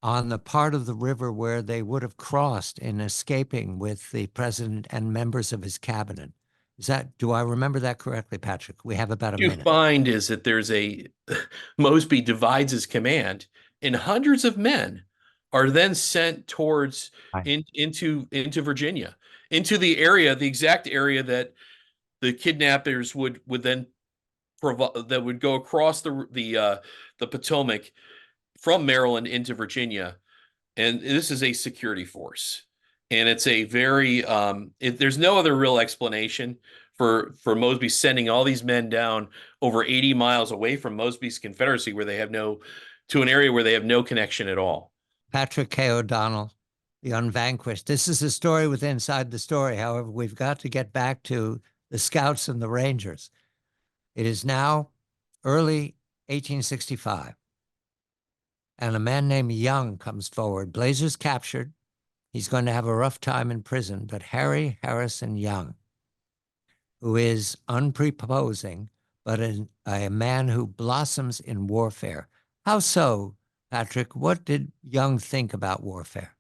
on the part of the river where they would have crossed in escaping with the president and members of his cabinet. Do I remember that correctly, Patrick? We have about a minute. What you find is that Mosby divides his command, and hundreds of men are then sent towards into Virginia, into the exact area that the kidnappers would then provide, that would go across the Potomac from Maryland into Virginia. And this is a security force. And it's a very, there's no other real explanation for Mosby sending all these men down over 80 miles away from Mosby's Confederacy, to an area where they have no connection at all. Patrick K. O'Donnell, The Unvanquished. This is a story within inside the story. However, we've got to get back to the Scouts and the Rangers. It is now early 1865. And a man named Young comes forward. Blazer's captured. He's going to have a rough time in prison. But Harry Harrison Young, who is unpreposing, but a man who blossoms in warfare. How so, Patrick? What did Young think about warfare?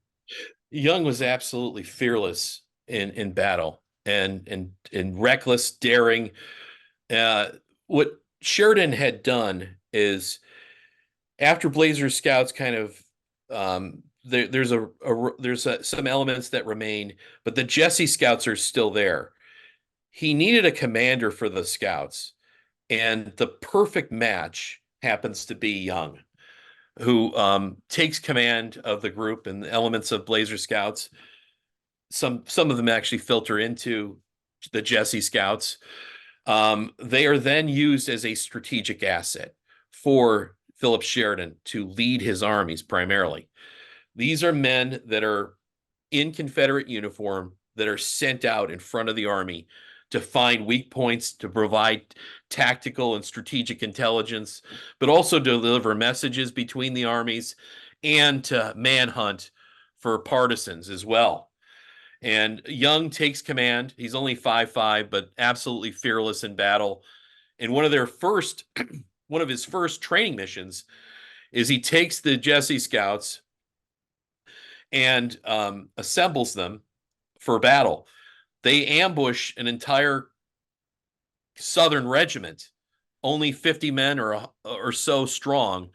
Young was absolutely fearless in battle and reckless, daring. What Sheridan had done is, after Blazer's Scouts kind of there's some elements that remain, but the Jessie Scouts are still there. He needed a commander for the Scouts, and the perfect match happens to be Young, who takes command of the group and the elements of Blazer Scouts. Some of them actually filter into the Jessie Scouts. They are then used as a strategic asset for Philip Sheridan to lead his armies primarily. These are men that are in Confederate uniform. that are sent out in front of the army to find weak points, to provide tactical and strategic intelligence, but also to deliver messages between the armies and to manhunt for partisans as well. And Young takes command. He's only 5'5", but absolutely fearless in battle. And one of his first training missions is he takes the Jessie Scouts and assembles them for battle. They ambush an entire Southern regiment, only 50 men or so strong.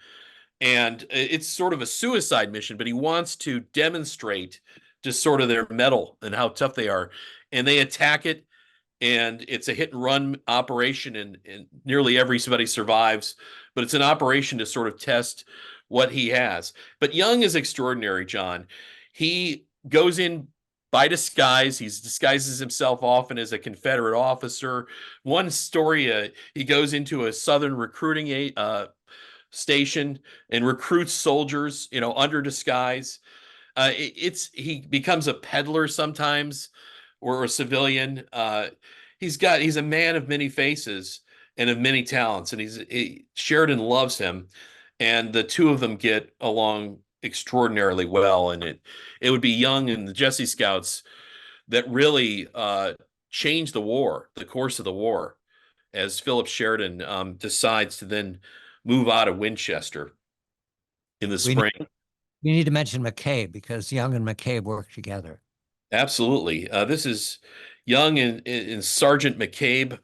And it's sort of a suicide mission, but he wants to demonstrate just sort of their mettle and how tough they are. And they attack it, and it's a hit and run operation, and nearly everybody survives. But it's an operation to sort of test what he has. But Young is extraordinary, John. He goes in by disguise. He disguises himself often as a Confederate officer. One story, he goes into a Southern recruiting station and recruits soldiers, under disguise. He becomes a peddler sometimes, or a civilian. He's a man of many faces and of many talents, and Sheridan loves him, and the two of them get along extraordinarily well. And it would be Young and the Jessie Scouts that really changed the course of the war, as Philip Sheridan decides to then move out of Winchester in the spring. We need to mention McCabe, because Young and McCabe work together. Absolutely. This is Young and Sergeant McCabe.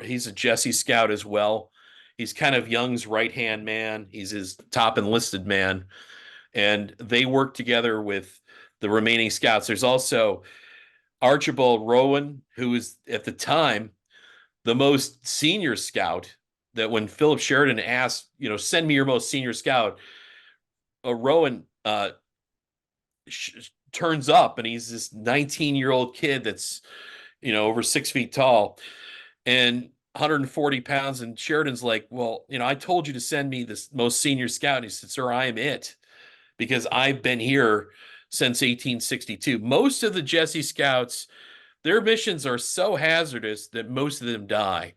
He's a Jessie Scout as well. He's kind of Young's right-hand man. He's his top enlisted man. And they work together with the remaining scouts. There's also Archibald Rowan, who is at the time the most senior scout. That when Philip Sheridan asked, send me your most senior scout, Rowan turns up, and he's this 19-year-old kid that's, over 6 feet tall and 140 pounds. And Sheridan's like, well, I told you to send me this most senior scout. And he said, sir, I am it, because I've been here since 1862. Most of the Jessie Scouts, their missions are so hazardous that most of them die.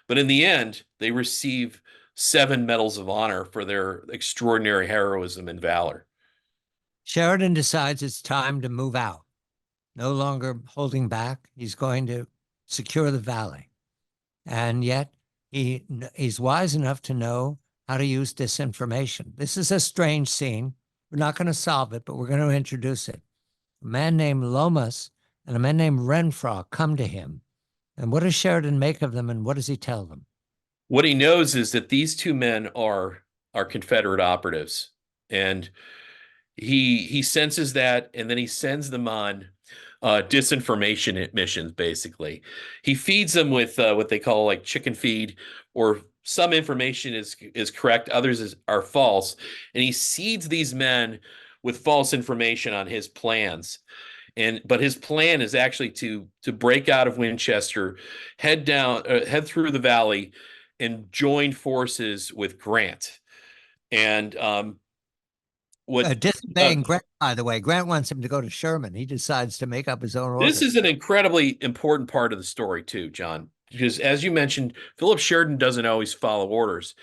But in the end, they receive 7 medals of honor for their extraordinary heroism and valor. Sheridan decides it's time to move out. No longer holding back. He's going to secure the valley. And yet he's wise enough to know how to use disinformation. This is a strange scene. We're not going to solve it, but we're going to introduce it. A man named Lomas and a man named Renfraw come to him. And what does Sheridan make of them, and what does he tell them? What he knows is that these two men are Confederate operatives. And he senses that, and then he sends them on disinformation missions. Basically, he feeds them with what they call like chicken feed, or some information is correct, others are false, and he seeds these men with false information on his plans. But his plan is actually to break out of Winchester, head through the valley, and join forces with Grant. And disobeying Grant, by the way. Grant wants him to go to Sherman. He decides to make up his own orders. This is an incredibly important part of the story too, John, because as you mentioned, Philip Sheridan doesn't always follow orders,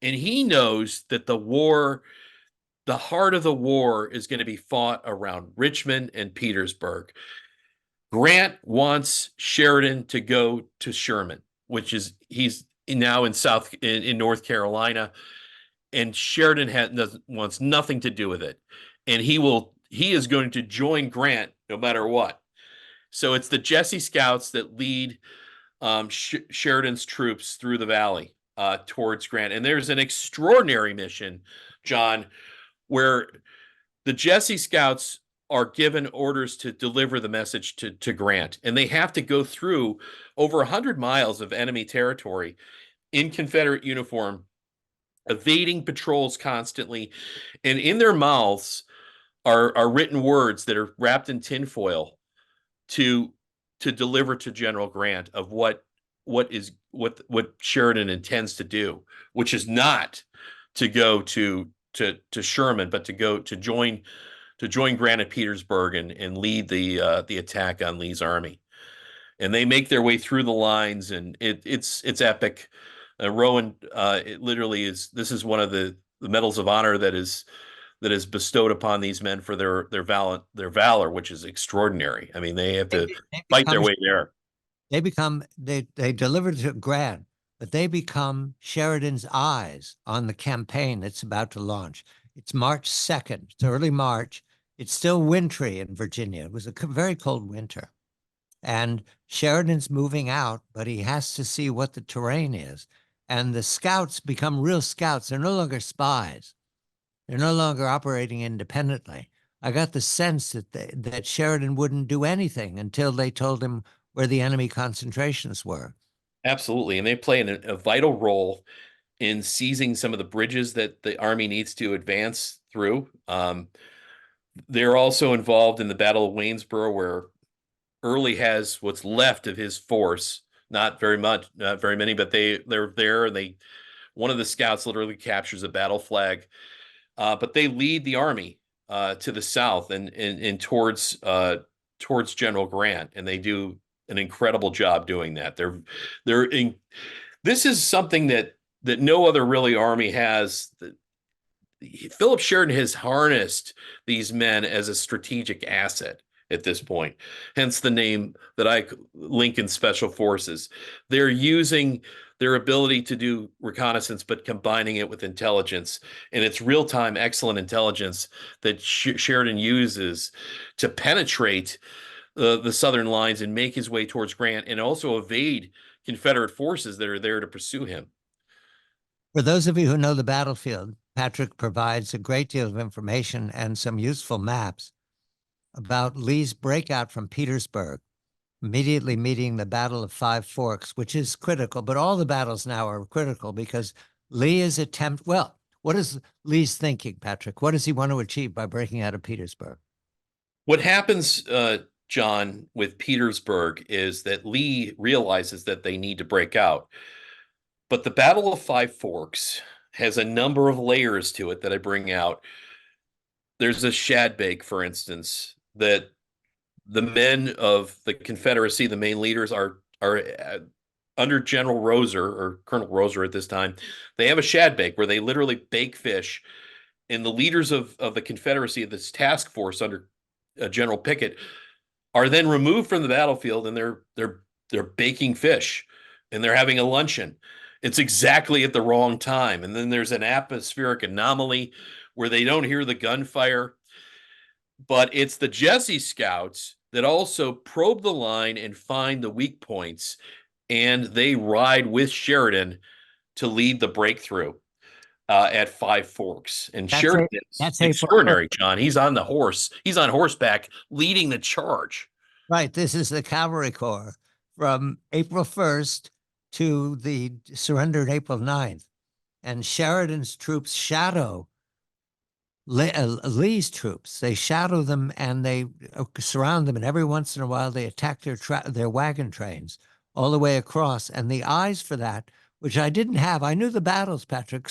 and he knows that the heart of the war is going to be fought around Richmond and Petersburg. Grant wants Sheridan to go to Sherman, he's now in North Carolina. And Sheridan wants nothing to do with it, and he is going to join Grant no matter what. So it's the Jessie Scouts that lead Sheridan's troops through the valley towards Grant. And there's an extraordinary mission, John, where the Jessie Scouts are given orders to deliver the message to Grant, and they have to go through over 100 miles of enemy territory in Confederate uniform, evading patrols constantly, and in their mouths are written words that are wrapped in tinfoil to deliver to General Grant of what Sheridan intends to do, which is not to go to Sherman, but to go to join to join Grant at Petersburg and lead the attack on Lee's army. And they make their way through the lines, and it's epic. Rowan, it literally is. This is one of the medals of honor that is bestowed upon these men for their valor, which is extraordinary. I mean, they have to fight their way there. They deliver to Grant, but they become Sheridan's eyes on the campaign that's about to launch. It's March 2nd. It's early March. It's still wintry in Virginia. It was a very cold winter. And Sheridan's moving out, but he has to see what the terrain is. And the scouts become real scouts. They're no longer spies. They're no longer operating independently. I got the sense that Sheridan wouldn't do anything until they told him where the enemy concentrations were. Absolutely. And they play a vital role in seizing some of the bridges that the Army needs to advance through. They're also involved in the Battle of Waynesboro, where Early has what's left of his force. Not very much, not very many, but they're there, and one of the scouts literally captures a battle flag. But they lead the army to the south and towards General Grant, and they do an incredible job doing that. This is something that no other really army has. Philip Sheridan has harnessed these men as a strategic asset at this point, hence the name that I Lincoln Special Forces. They're using their ability to do reconnaissance, but combining it with intelligence. And it's real-time, excellent intelligence that Sheridan uses to penetrate the southern lines and make his way towards Grant, and also evade Confederate forces that are there to pursue him. For those of you who know the battlefield, Patrick provides a great deal of information and some useful maps about Lee's breakout from Petersburg, immediately meeting the Battle of Five Forks, which is critical, but all the battles now are critical because Lee is what is Lee's thinking, Patrick? What does he want to achieve by breaking out of Petersburg? What happens, John, with Petersburg is that Lee realizes that they need to break out. But the Battle of Five Forks has a number of layers to it that I bring out. There's a shadbake, for instance, that the men of the Confederacy, the main leaders, are under General Roser, or Colonel Roser at this time. They have a shadbake where they literally bake fish, and the leaders of the Confederacy, this task force under General Pickett, are then removed from the battlefield, and they're baking fish, and they're having a luncheon. It's exactly at the wrong time. And then there's an atmospheric anomaly where they don't hear the gunfire. But it's the Jessie Scouts that also probe the line and find the weak points, and they ride with Sheridan to lead the breakthrough at Five Forks. And Sheridan is extraordinary, John. He's on the horse. He's on horseback leading the charge. Right. This is the Cavalry Corps from April 1st to the surrender on April 9th. And Sheridan's troops shadow Lee's troops. They shadow them and they surround them, and every once in a while they attack their wagon trains all the way across. And the eyes for that, which I didn't have, I knew the battles, Patrick.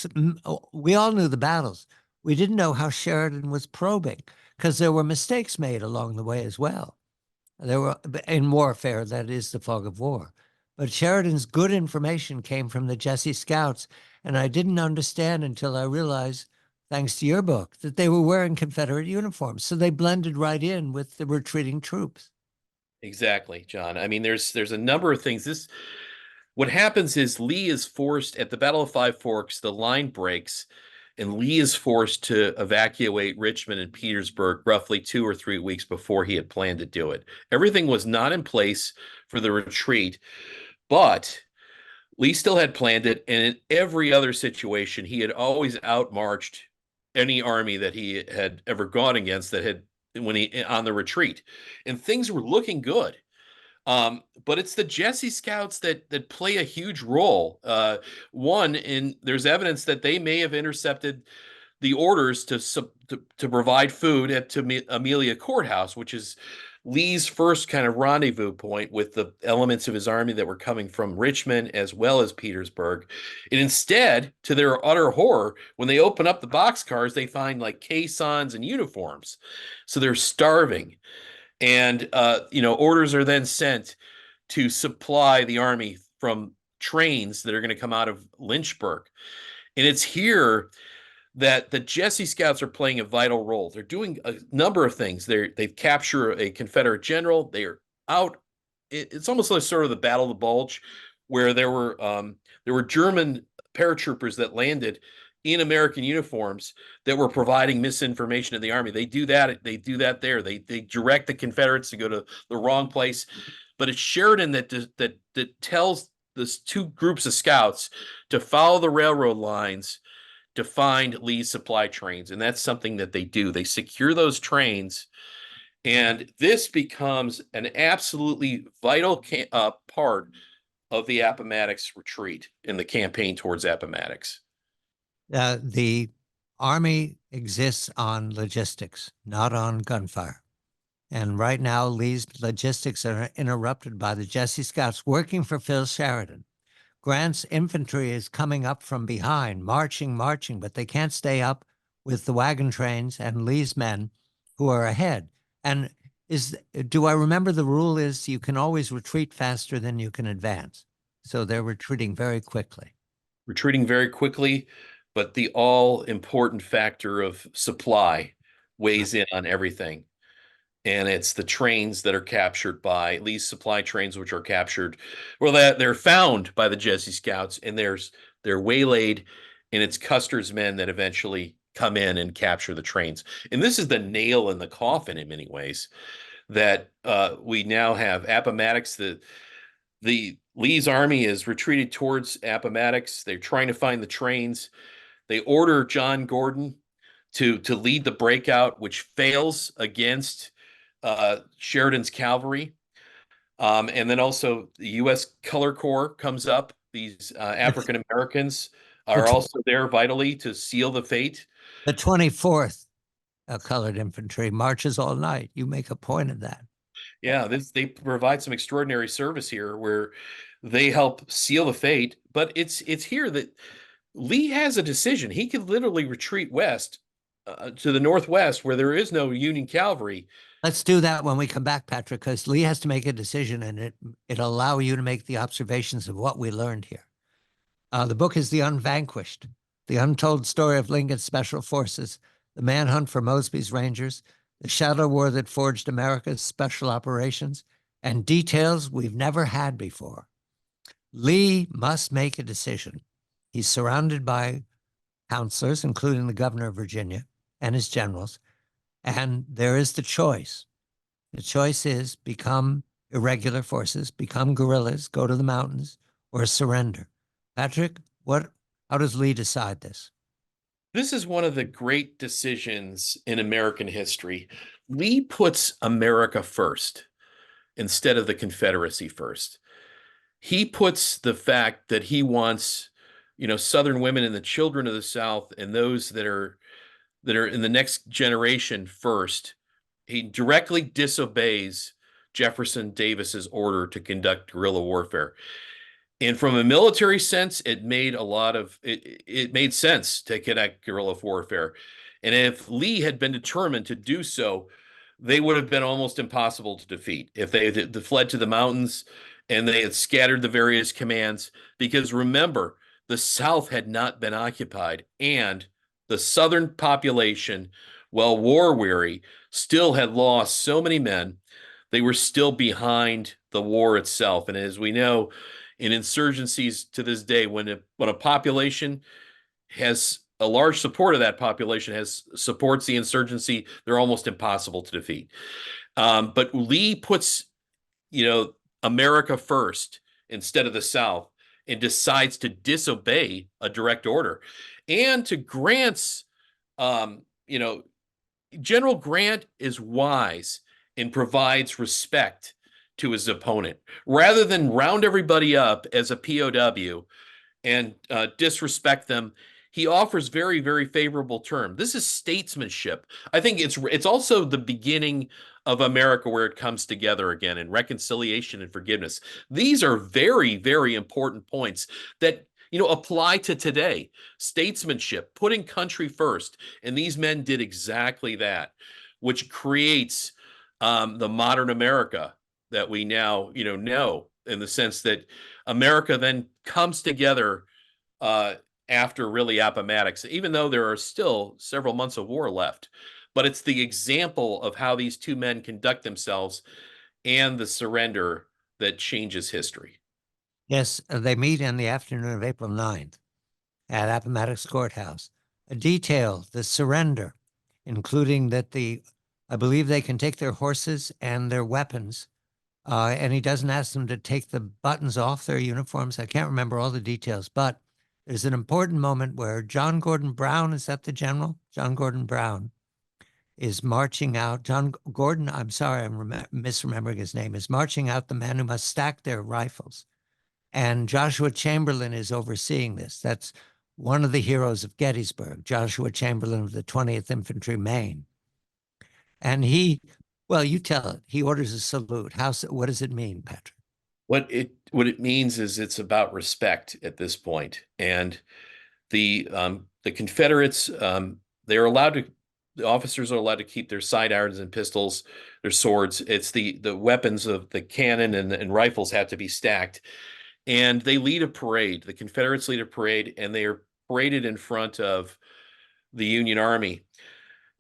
We all knew the battles. We didn't know how Sheridan was probing, because there were mistakes made along the way as well. There were, in warfare, that is the fog of war. But Sheridan's good information came from the Jessie Scouts, and I didn't understand until I realized, thanks to your book, that they were wearing Confederate uniforms. So they blended right in with the retreating troops. Exactly, John. I mean, there's a number of things. What happens is Lee is forced at the Battle of Five Forks, the line breaks, and Lee is forced to evacuate Richmond and Petersburg roughly 2 or 3 weeks before he had planned to do it. Everything was not in place for the retreat, but Lee still had planned it, and in every other situation, he had always outmarched any army that he had ever gone against that had on the retreat, and things were looking good. But it's the Jessie Scouts that play a huge role. There's evidence that they may have intercepted the orders to provide food at Amelia Courthouse, which is Lee's first kind of rendezvous point with the elements of his army that were coming from Richmond as well as Petersburg. And instead, to their utter horror, when they open up the boxcars, they find like caissons and uniforms. So they're starving. And, orders are then sent to supply the army from trains that are going to come out of Lynchburg. And it's here that the Jessie Scouts are playing a vital role. They're doing a number of things. They've captured a Confederate general. They are out. It's almost like sort of the Battle of the Bulge, where there were German paratroopers that landed in American uniforms that were providing misinformation to the army. They do that. They do that there. They direct the Confederates to go to the wrong place. But it's Sheridan that tells this two groups of scouts to follow the railroad lines to find Lee's supply trains. And that's something that they do. They secure those trains. And this becomes an absolutely vital part of the Appomattox retreat in the campaign towards Appomattox. The Army exists on logistics, not on gunfire. And right now, Lee's logistics are interrupted by the Jessie Scouts working for Phil Sheridan. Grant's infantry is coming up from behind, marching, but they can't stay up with the wagon trains and Lee's men who are ahead. And do I remember the rule is you can always retreat faster than you can advance? So they're retreating very quickly. But the all-important factor of supply weighs in on everything. And it's the trains that are captured by Lee's supply trains, which are captured. Well, they're found by the Jessie Scouts, and they're waylaid, and it's Custer's men that eventually come in and capture the trains. And this is the nail in the coffin in many ways, that we now have Appomattox. The Lee's army is retreated towards Appomattox. They're trying to find the trains. They order John Gordon to lead the breakout, which fails against Sheridan's cavalry. And then also the U.S. Color Corps comes up. These African Americans are also there vitally to seal the fate. The 24th Colored Infantry marches all night. You make a point of that. Yeah, they provide some extraordinary service here where they help seal the fate. But it's here that Lee has a decision. He could literally retreat west to the northwest where there is no Union cavalry. Let's do that when we come back, Patrick, because Lee has to make a decision, and it'll allow you to make the observations of what we learned here. The book is The Unvanquished, the untold story of Lincoln's Special Forces, the manhunt for Mosby's Rangers, the shadow war that forged America's special operations, and details we've never had before. Lee must make a decision. He's surrounded by counselors, including the governor of Virginia and his generals, and there is the choice. The choice is become irregular forces, become guerrillas, go to the mountains, or surrender. Patrick, how does Lee decide this? This is one of the great decisions in American history. Lee puts America first instead of the Confederacy first. He puts the fact that he wants, Southern women and the children of the South and those that are in the next generation first. He directly disobeys Jefferson Davis's order to conduct guerrilla warfare. And from a military sense, it made sense to conduct guerrilla warfare. And if Lee had been determined to do so, they would have been almost impossible to defeat if they had fled to the mountains and they had scattered the various commands. Because remember, the South had not been occupied, and the Southern population, while war-weary, still had lost so many men. They were still behind the war itself. And as we know, in insurgencies to this day, when a population has a large support of that population supports the insurgency, they're almost impossible to defeat. But Lee puts, America first instead of the South, and decides to disobey a direct order. And to Grant's, General Grant is wise and provides respect to his opponent. Rather than round everybody up as a POW and disrespect them, he offers very, very favorable term. This is statesmanship. I think it's also the beginning of America where it comes together again, and reconciliation and forgiveness. These are very, very important points that apply to today. Statesmanship, putting country first, and these men did exactly that, which creates the modern America that we now know, in the sense that America then comes together after really Appomattox, even though there are still several months of war left. But it's the example of how these two men conduct themselves and the surrender that changes history. Yes, they meet in the afternoon of April 9th at Appomattox Courthouse. Detail the surrender, including that I believe they can take their horses and their weapons, and he doesn't ask them to take the buttons off their uniforms. I can't remember all the details, but there's an important moment where John Gordon Brown, is that the general? John Gordon Brown is marching out. John Gordon, I'm sorry, I'm misremembering his name, is marching out the men who must stack their rifles. And Joshua Chamberlain is overseeing this. That's one of the heroes of Gettysburg, Joshua Chamberlain of the 20th Infantry, Maine. And well, you tell it. He orders a salute. What does it mean, Patrick? What it means is it's about respect at this point. And the Confederates, the officers are allowed to keep their sidearms and pistols, their swords. It's the weapons of the cannon and rifles have to be stacked. And they lead a parade. The Confederates lead a parade, and they are paraded in front of the Union Army.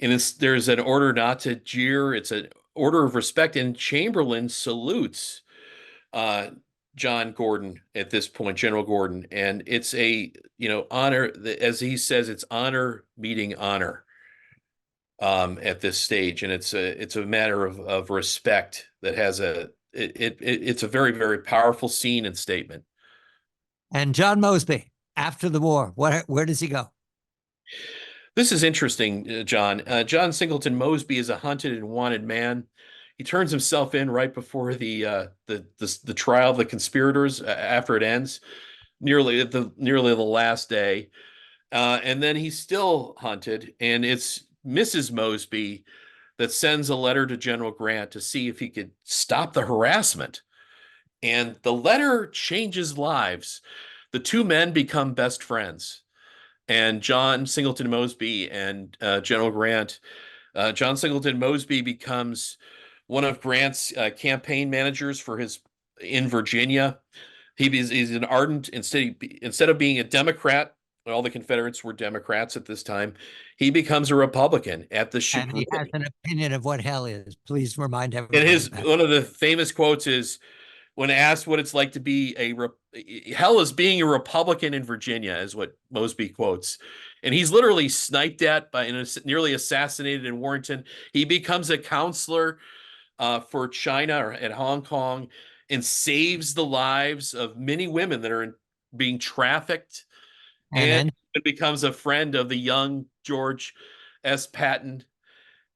And there's an order not to jeer. It's an order of respect. And Chamberlain salutes John Gordon at this point, General Gordon. And it's a, honor, as he says, it's honor meeting honor at this stage. And it's a matter of respect that has it's a very, very powerful scene and statement. And John Mosby, after the war, where does he go? This is interesting, John. John Singleton Mosby is a hunted and wanted man. He turns himself in right before the trial of the conspirators after it ends, nearly the last day, and then he's still hunted. And it's Mrs. Mosby that sends a letter to General Grant to see if he could stop the harassment. And the letter changes lives. The two men become best friends. And John Singleton Mosby and General Grant, John Singleton Mosby becomes one of Grant's campaign managers in Virginia. He's an ardent, instead of being a Democrat, all the Confederates were Democrats at this time, he becomes a Republican at the And he has an opinion of what hell is. Please remind everyone. And one of the famous quotes is, when asked what it's like to be hell is being a Republican in Virginia, is what Mosby quotes. And he's literally sniped at and nearly assassinated in Warrenton. He becomes a counselor for China or at Hong Kong, and saves the lives of many women that are being trafficked. And it becomes a friend of the young George S. Patton.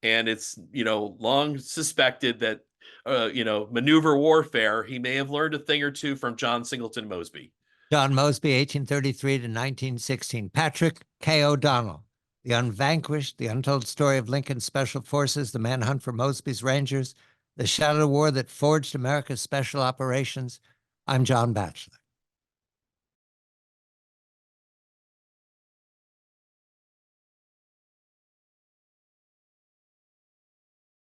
And it's, long suspected that maneuver warfare, he may have learned a thing or two from John Singleton Mosby. John Mosby, 1833 to 1916. Patrick K. O'Donnell, The Unvanquished, The Untold Story of Lincoln's Special Forces, The Manhunt for Mosby's Rangers, The Shadow War That Forged America's Special Operations. I'm John Batchelor.